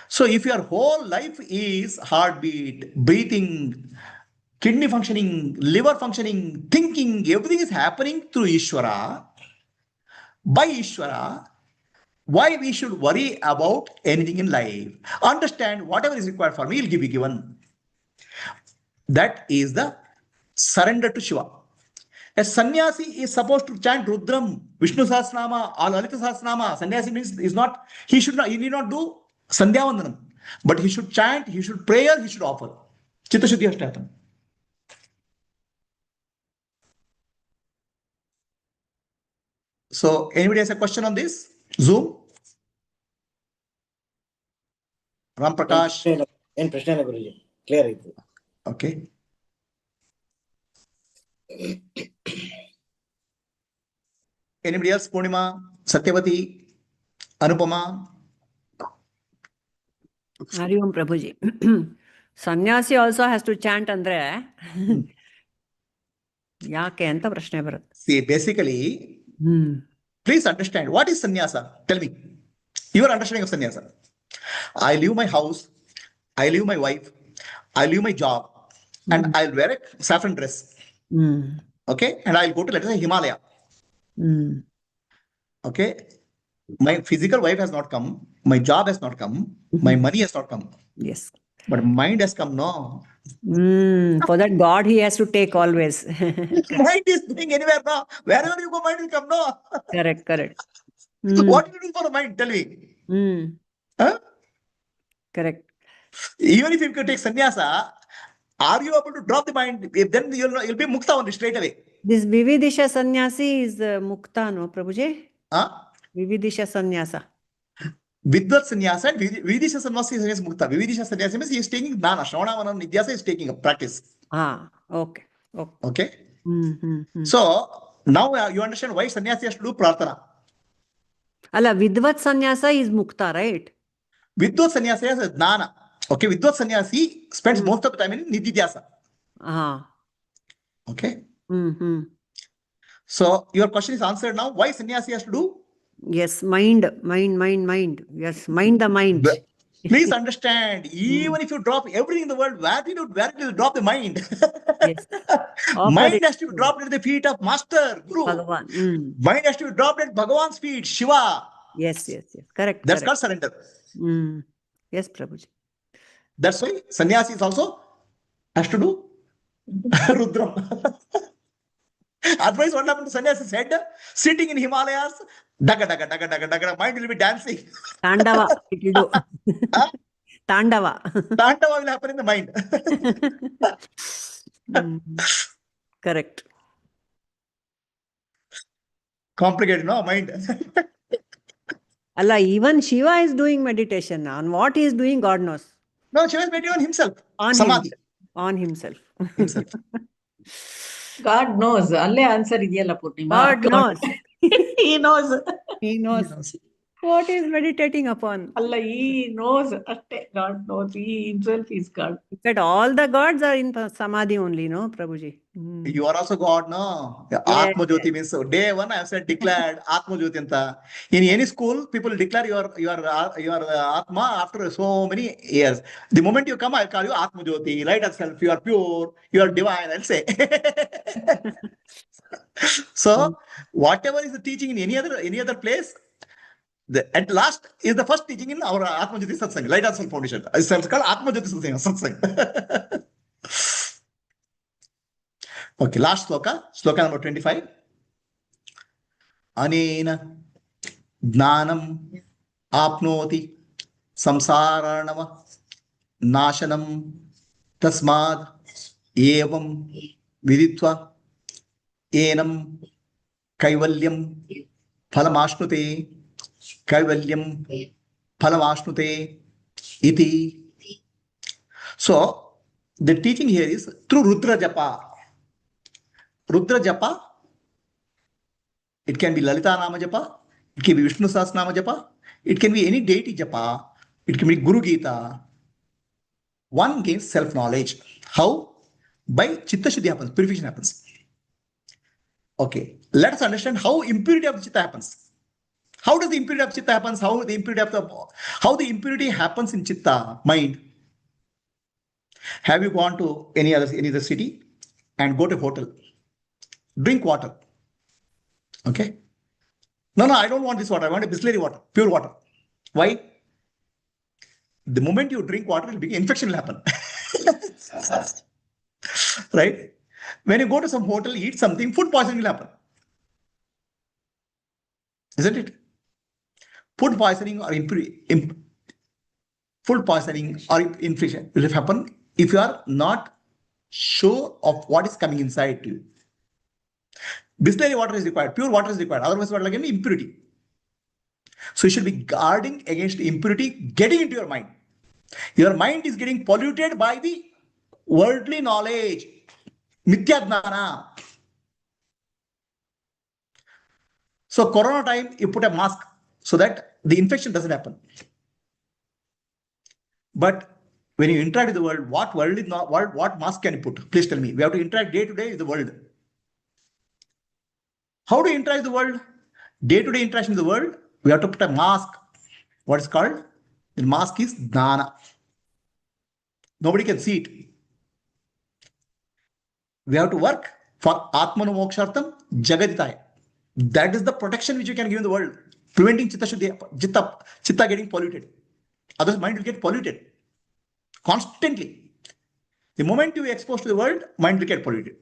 So if your whole life is heartbeat, breathing, kidney functioning, liver functioning, thinking, everything is happening through Ishvara, by Ishvara, why we should worry about anything in life? Understand whatever is required for me will be given. That is the surrender to Shiva. A sannyasi is supposed to chant Rudram, Vishnu Sahasranama, or Lalita Sahasranama. Sannyasi means he need not do Sandhya Vandanam. But he should chant, he should pray, he should offer. Chitta Shuddhi has to happen. So anybody has a question on this? Zoom? Ram Prakash? In Prashna Guruji. Clear it. Okay. Anybody else? Purnima, Satyavati, Anupama? Hari Om Prabhuji. Sannyasi also has to chant andre. Yake anta prashne barutte. See, basically, please understand, what is sannyasa? Tell me. Your understanding of sannyasa. I leave my house, I leave my wife, I leave my job, and I'll wear a saffron dress. Okay? And I'll go to, let us say, Himalaya. Okay? My physical wife has not come, my job has not come, my money has not come. Yes. But mind has come, no. For that God he has to take always. Mind is going anywhere, no. Wherever you go, mind will come, no. Correct, correct. What do you do for the mind? Tell me. Huh? Correct. Even if you can take sannyasa, are you able to drop the mind? Then you'll be mukta only straight away. This Vividisha sannyasi is mukta, no, Prabhuji? Huh? Vividisha sannyasa. Vidvat sannyasa and Vividisha sannyasa is mukta. Vividisha sannyasa means he is taking jnana. Shravana Manana Nidyasa is taking a practice. Okay. Okay? So, now you understand why sannyasi has to do prarthana. Alla, Vidvat sannyasa is mukta, right? Vidvat sannyasa is jnana. Okay, Vidvat sannyasi spends most of the time in Nididhyasa. Okay? So, your question is answered now. Why sannyasi has to do? Yes, mind. Yes, mind the mind. Please understand, even if you drop everything in the world, where did you drop the mind? Yes. Mind has to be dropped at the feet of Master, Guru. Bhagavan. Mind has to be dropped at Bhagavan's feet, Shiva. Yes. Correct. That's called surrender. Yes, Prabhuji. That's why sannyasi is also has to do Rudram. Otherwise, what happened to sannyasi's head? Sitting in Himalayas, daga, mind will be dancing. Tandava, it will do. Tandava. Tandava will happen in the mind. Correct. Complicated, no? Mind. Allah, even Shiva is doing meditation. On what he is doing, God knows. No, Shiva is meditating on himself. On Samadhi. himself. On himself. Himself. God knows. ಅಲ್ಲೇ answer ಇದೆಯಲ್ಲ Purnima. God knows. He knows. He He knows knows. what he is meditating upon. ಅಲ್ಲ, he knows ಅಷ್ಟೇ. God knows. He himself is God. In fact, all the gods are in Samadhi only, no, Prabhuji? You are also God, no? Yes, Atma Jyoti means day one I have said declared Atma Jyoti anta. In any school, people declare your Atma after so many years. The moment you come, I'll call you Atma Jyoti, light of self, you are pure, you are divine, I'll say. So, whatever is the teaching in any other place, at last is the first teaching in our Atma Jyoti Satsang, Light of Self Foundation. It's called Atma Jyoti Satsang. Okay, last sloka number 25. Anena Gnanam Apnoti Samsaranava Nashanam Tasmad Evam Viditva Enam Kaivalyam Phalamashnute Kaivalyam Phalamashnute Iti. So, the teaching here is through Rudra Japa. Rudra Japa, it can be Lalita Nama Japa, it can be Vishnu Sahasranama Japa, it can be any deity Japa, it can be Guru Gita. One gains self-knowledge. How? By Chitta Shuddhi happens, purification happens. Okay, let us understand how impurity of the Chitta happens. How does the impurity of Chitta happens? How the impurity happens in Chitta, mind? Have you gone to any other city and go to a hotel? Drink water. Okay. No, I don't want this water. I want a Bisleri water, pure water. Why? The moment you drink water, infection will happen. Right? When you go to some hotel, eat something, food poisoning will happen. Isn't it? Food poisoning or food poisoning or infection will happen if you are not sure of what is coming inside to you. Bisleri water is required, pure water is required, otherwise what like impurity. So you should be guarding against impurity getting into your mind. Your mind is getting polluted by the worldly knowledge, mithya jnana. So corona time, you put a mask so that the infection doesn't happen. But when you interact with the world, what mask can you put? Please tell me. We have to interact day to day with the world. How do you interact with the world? Day-to-day interaction with the world, we have to put a mask. What is called? The mask is Jnana. Nobody can see it. We have to work for Atmano Mokshartham Jagaditaya. That is the protection which you can give in the world, preventing Chitta getting polluted. Otherwise, mind will get polluted constantly. The moment you are exposed to the world, mind will get polluted.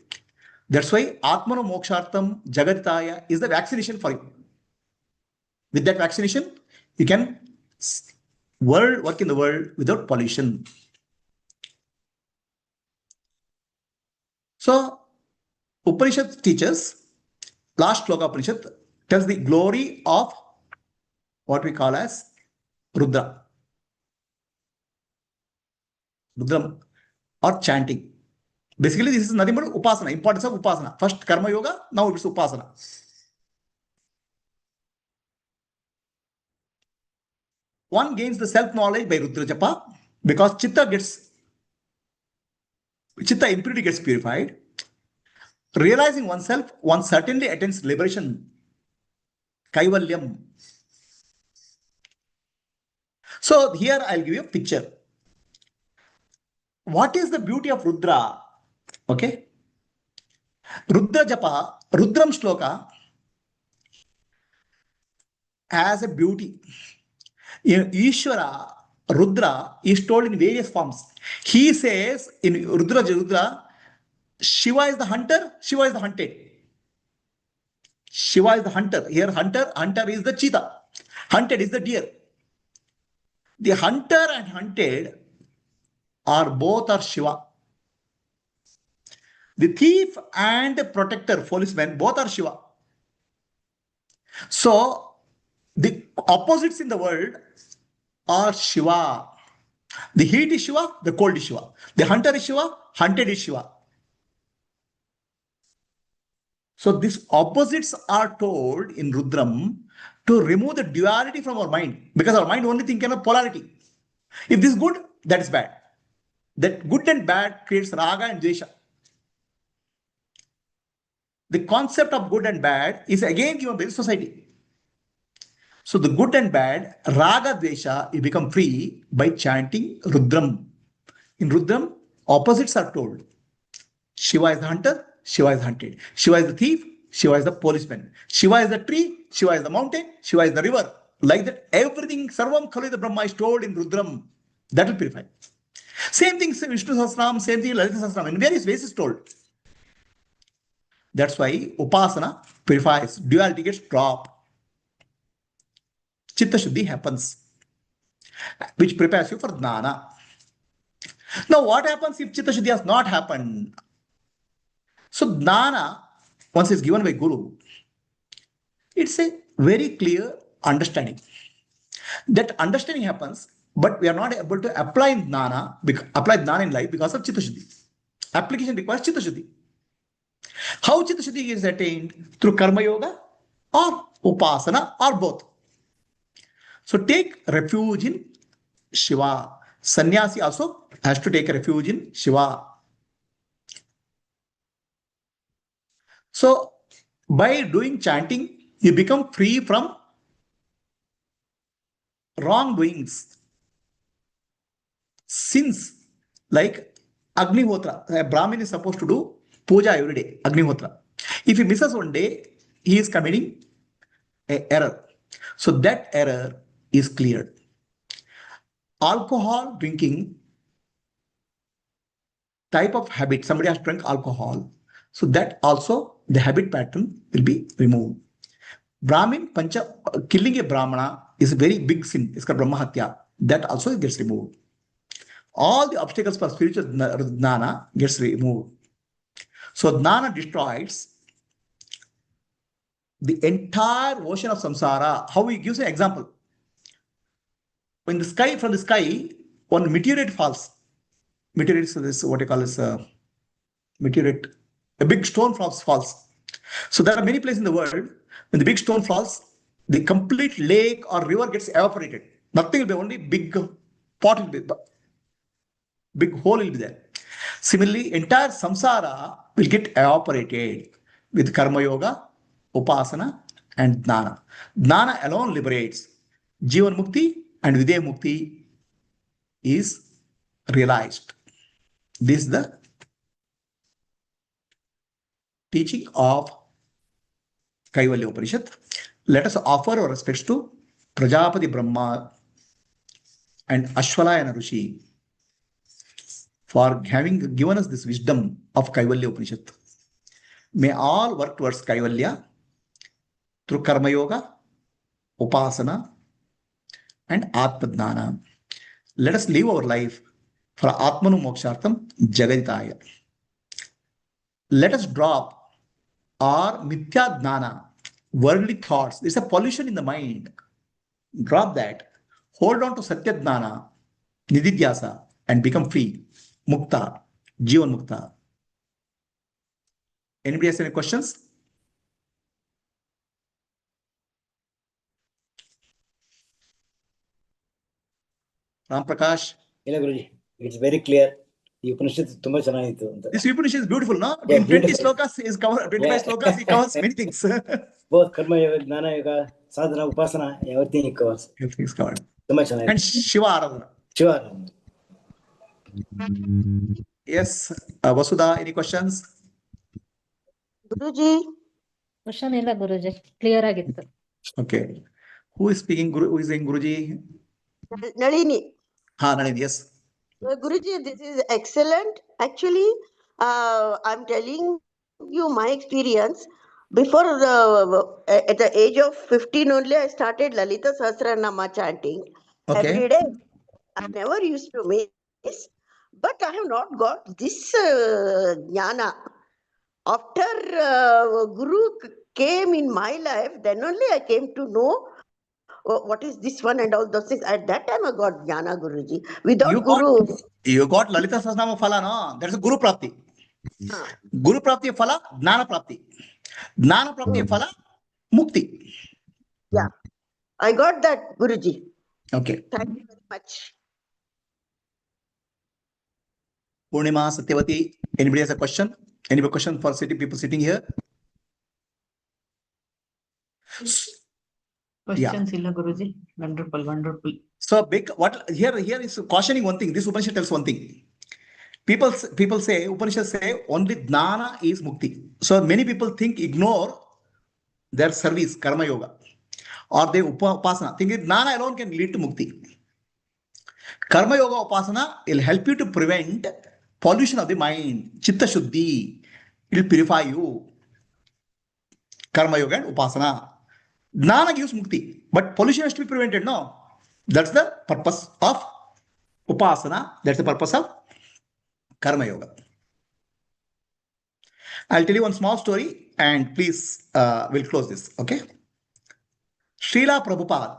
That's why Atmano Mokshartham Jagaditaya is the vaccination for you. With that vaccination, you can work in the world without pollution. So, Upanishad teaches, last sloka Upanishad tells the glory of what we call as Rudra. Rudram or chanting. Basically, this is nothing but Upasana, importance of Upasana. First Karma Yoga, now it's Upasana. One gains the self-knowledge by Rudra Japa because Chitta impurity gets purified. Realizing oneself, one certainly attains liberation. Kaivalyam. So here I'll give you a picture. What is the beauty of Rudra? Okay. Rudra Japa, Rudram Shloka has a beauty. Ishvara, Rudra is told in various forms. He says in Rudra, Shiva is the hunter, Shiva is the hunted. Shiva is the hunter. Here hunter is the cheetah. Hunted is the deer. The hunter and hunted both are Shiva. The thief and the protector, policeman, both are Shiva. So, The opposites in the world are Shiva. The heat is Shiva, the cold is Shiva. The hunter is Shiva, hunted is Shiva. So these opposites are told in Rudram to remove the duality from our mind, because our mind only thinks of polarity. If this is good, that is bad. That good and bad creates raga and dvesha. The concept of good and bad is again given by the society. So the good and bad, raga dvesha, you become free by chanting Rudram. In Rudram, opposites are told. Shiva is the hunter, Shiva is hunted. Shiva is the thief, Shiva is the policeman. Shiva is the tree, Shiva is the mountain, Shiva is the river. Like that, everything, Sarvam Khalu the Brahma is told in Rudram. That will purify. Same thing, Vishnu Sahasranam, same thing, Lalita Sahasranam. In various ways is told. That's why Upasana purifies. Duality gets dropped. Chitta Shuddhi happens, which prepares you for Jnana. Now, what happens if Chitta Shuddhi has not happened? So, Jnana, once it's given by Guru, it's a very clear understanding. That understanding happens, but we are not able to apply Jnana in life because of Chitta Shuddhi. Application requires Chitta Shuddhi. How Chitta Shuddhi is attained? Through Karma Yoga or Upasana or both. So take refuge in Shiva. Sannyasi also has to take refuge in Shiva. So by doing chanting, you become free from wrongdoings, sins, like Agnihotra. A Brahmin is supposed to do puja every day, Agnihotra. If he misses one day, he is committing an error. So that error is cleared. Alcohol drinking, type of habit, somebody has drunk alcohol. So that also, the habit pattern will be removed. Brahmin, killing a Brahmana is a very big sin. It's called Brahmahatya. That also gets removed. All the obstacles for spiritual Jnana gets removed. So Jnana destroys the entire ocean of samsara. How he gives an example. When the sky, from the sky, one meteorite falls. Meteorite is this, what you call this, meteorite. A big stone falls. So there are many places in the world, when the big stone falls, the complete lake or river gets evaporated. Nothing will be, only big pot will be, big hole will be there. Similarly, entire samsara will get evaporated with Karma Yoga, Upasana and Jnana. Jnana alone liberates. Jivan Mukti and Videha Mukti is realized. This is the teaching of Kaivalya Upanishad. Let us offer our respects to Prajapati Brahma and Ashwalayana Rishi for having given us this wisdom of Kaivalya Upanishad. May all work towards Kaivalya through Karma Yoga, Upasana and Atma-Jnana. Let us live our life for Atmanu Mokshartham Jagaditaya. Let us drop our Mithya Jnana, worldly thoughts. There's a pollution in the mind. Drop that. Hold on to Satya Jnana, Nididhyasa, and become free. Mukta, Jivan Mukta. Anybody has any questions? Ram Prakash. ಇಲ್ಲ ಗುರುಜಿ, it's very clear. ಈ ಉಪನಿಷತ್ ತುಂಬಾ ಚೆನ್ನಾಗಿತ್ತು ಅಂತ. This Upanishad is beautiful, no? Yeah, In 20 slokas is covered, 25 slokas he covers many things. Both karma yoga, ಜ್ಞಾನ ಯೋಗ, ಸಾಧನ, ಉಪಾಸನ, everything he covers. Everything is covered. ತುಂಬಾ ಚೆನ್ನಾಗಿದೆ. And Shiva Aradhana. Sure. Yes, Vasudha, any questions? Guruji question ಇಲ್ಲ ಗುರುಜಿ, clear ಆಗಿತ್ತು. Okay. Who is speaking? Who is saying Guruji? Nalini. Nalini, yes. Guruji, this is excellent. Actually, I'm telling you my experience. Before at the age of 15 only, I started Lalita Sahasranama chanting every day. I never used to miss, but I have not got this jnana. After Guru came in my life, then only I came to know what is this one and all those things. At that time, I got jnana, Guruji. Without Guru, you got Lalita Sahasranama Phala, no? That's a Guru Prapti. Guru Prapti Phala, Jnana Prapti. Jnana Prapti Phala, Mukti. yeah, I got that, Guruji. Okay. Thank you very much. Purnima, Satyavati, anybody has a question? Any question for people sitting here? Questions illa, Guruji. Wonderful, wonderful. So big what here is cautioning one thing. This Upanishad tells one thing. People say Upanishad say only jnana is mukti. So many people ignore their service, karma yoga, or they upasana. Thinking jnana alone can lead to mukti. Karma yoga upasana will help you to prevent pollution of the mind, chitta shuddhi. It will purify you. Karma yoga and upasana. Jnana gives mukti, but pollution has to be prevented. No, that's the purpose of upasana. That's the purpose of karma yoga. I'll tell you one small story, and please, we'll close this. Okay. Srila Prabhupada,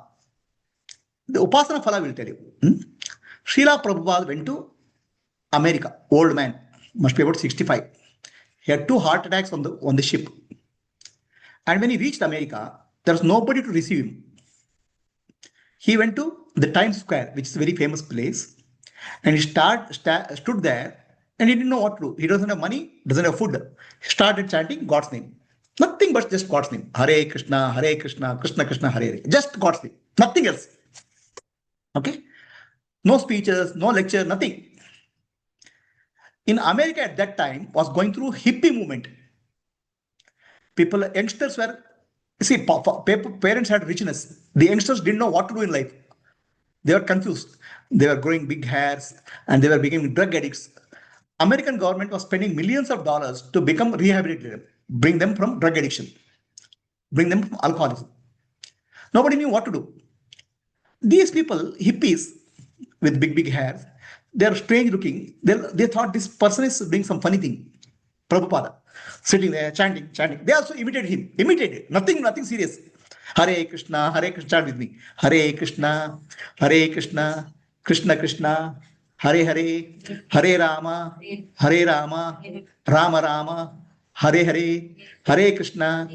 the upasana phala will tell you. Srila Prabhupada went to America. Old man, must be about 65. He had 2 heart attacks on the ship. And when he reached America, there was nobody to receive him. He went to the Times Square, which is a very famous place, and he stood there, and he didn't know what to do. He doesn't have money, doesn't have food. He started chanting God's name. Nothing but just God's name. Hare Krishna, Krishna Krishna, Hare Hare. Just God's name. Nothing else. Okay? No speeches, no lecture, nothing. In America at that time was going through hippie movement. Youngsters were, see, parents had richness. The youngsters didn't know what to do in life. They were confused. They were growing big hairs and they were becoming drug addicts. American government was spending millions of dollars to rehabilitate them, bring them from drug addiction, bring them from alcoholism. Nobody knew what to do. These people, hippies with big hairs, they're strange looking. They thought this person is doing some funny thing. Prabhupada, sitting there, chanting. They also imitated. Nothing serious. Hare Krishna, chant with me. Hare Krishna, Krishna Krishna, Hare Hare, Hare Rama, Rama Rama, Hare Hare, Hare Krishna,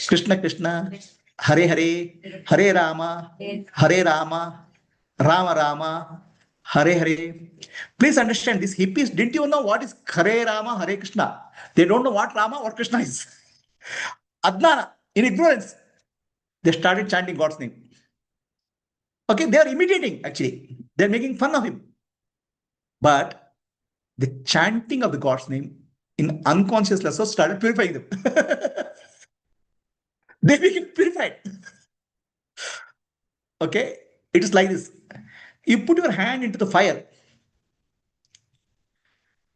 Krishna Krishna, Hare Hare, Hare Rama, Rama Rama, Hare Hare. Please understand, these hippies didn't even know what is Hare Rama, Hare Krishna. They don't know what Rama, what Krishna is. Adnana, in ignorance, they started chanting God's name. Okay, they are imitating actually. They're making fun of him. But the chanting of the God's name in unconscious level started purifying them. They became purified. Okay, it is like this. You put your hand into the fire.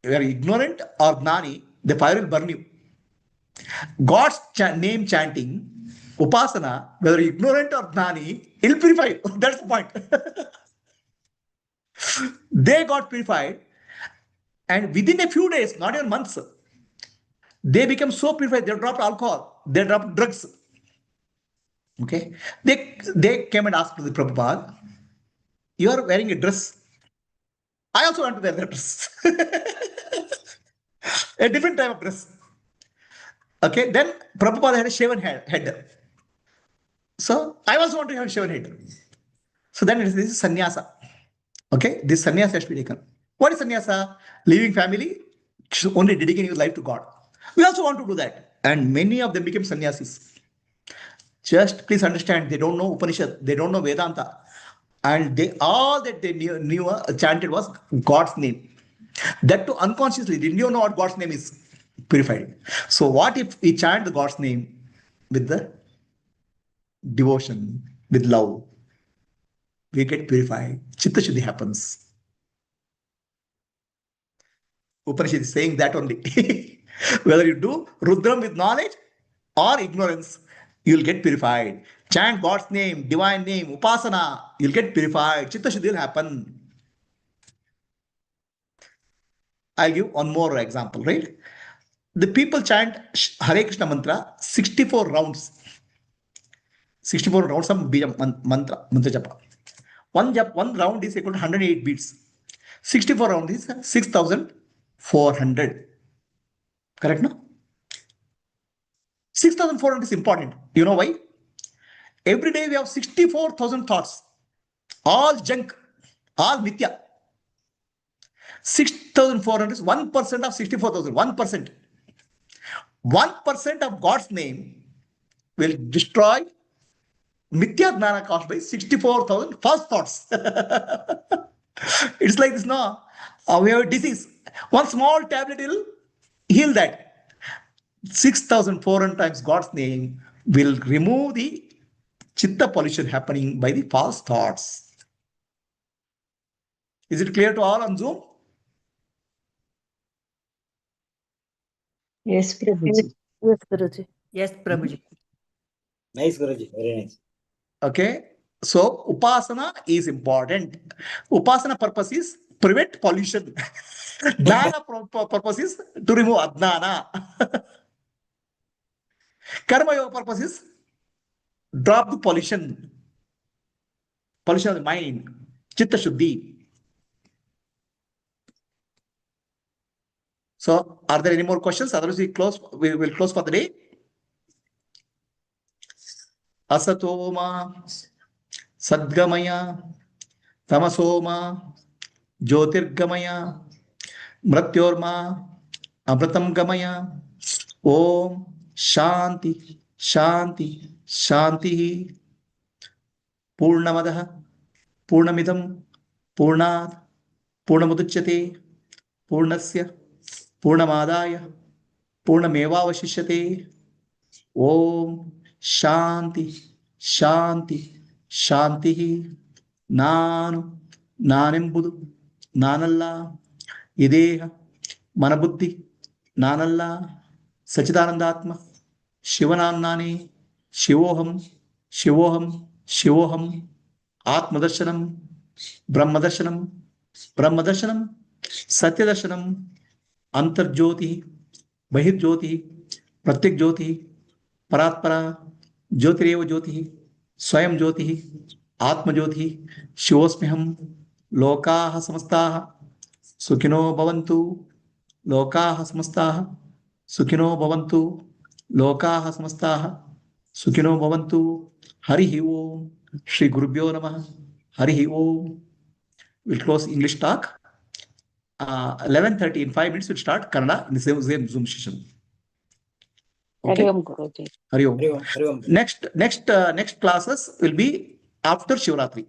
You are ignorant or gnani, the fire will burn you. God's name chanting, upasana, whether ignorant or gnani, it will purify you. That's the point. They got purified, and within a few days, not even months, they became so purified, they dropped alcohol, they dropped drugs. Okay, they came and asked the Prabhupada, you are wearing a dress. I also want to wear that dress. A different type of dress. Okay, then Prabhupada had a shaven head. So I also want to have a shaven head. So then this is sannyasa. Okay, this sannyasa has to be taken. What is sannyasa? Leaving family, only dedicating your life to God. We also want to do that. And many of them became sannyasis. Just please understand, they don't know Upanishad, they don't know Vedanta. And all that they knew chanted was God's name. That too unconsciously, they didn't know what God's name is. Purified. So what if we chant the God's name with the devotion, with love? We get purified. Chitta Shuddhi happens. Upanishad is saying that only. Whether you do Rudram with knowledge or ignorance, you will get purified. Chant God's name, divine name, upasana, you'll get purified. Chitta Shuddhi will happen. I'll give one more example, right? The people chant Hare Krishna mantra 64 rounds. 64 rounds of bija mantra japa. One round is equal to 108 beats. 64 rounds is 6,400. Correct, no? 6,400 is important. You know why? Every day we have 64,000 thoughts. All junk, all mithya. 6,400 is 1% of 64,000. 1%. 1% of God's name will destroy mithya gnana caused by 64,000 false thoughts. It's like this, no? We have a disease. One small tablet will heal that. 6,400 times God's name will remove the chitta pollution happening by the false thoughts. Is it clear to all on Zoom? Yes, Prabhuji. Yes, Guruji. Yes, Prabhuji. Nice, Guruji. Very nice. Okay. So upasana is important. Upasana purpose is prevent pollution. Jnana purpose is to remove adnana. Karma yoga purpose is drop the pollution. Pollution of the mind. Chitta shuddhi. So are there any more questions? Otherwise we will close for the day. Asatoma Sadgamaya Tamasoma Jyotirgamaya Mrityorma Amritam Gamaya Om Shanti Shanti Shanti Purnamadaha Purnamidam Purnat Purnamuduchyate Purnasya Purnamadaya Purnamevavashishyate Om Shanti Shanti Shanti Nanu Nanembudu Nanalla Ideha Manabuddhi Nanalla Sachidanandatma Shivanannani Shivoham Shivoham Shivoham Atmadarshanam Brahmadarshanam Brahmadarshanam Satyadarshanam Antarjyoti Bahirjyoti Pratyek Jyoti Paratpara Jyotirev Jyoti Swayam Jyoti Atma Jyoti Shivosmiham Lokaha Samastaha Sukhino Bhavantu Lokaha Samastaha Sukhino Bhavantu Lokaha Samastaha Sukhino Bhavantu Harihi Om Shri Gurubhyo Namah Harihi Om. We'll close English talk. 11:30 in 5 minutes we'll start Kannada in the same Zoom session. Okay. Hari Om Guruji. Hari Om. Hari Om. Hari Om. Next classes will be after Shivratri.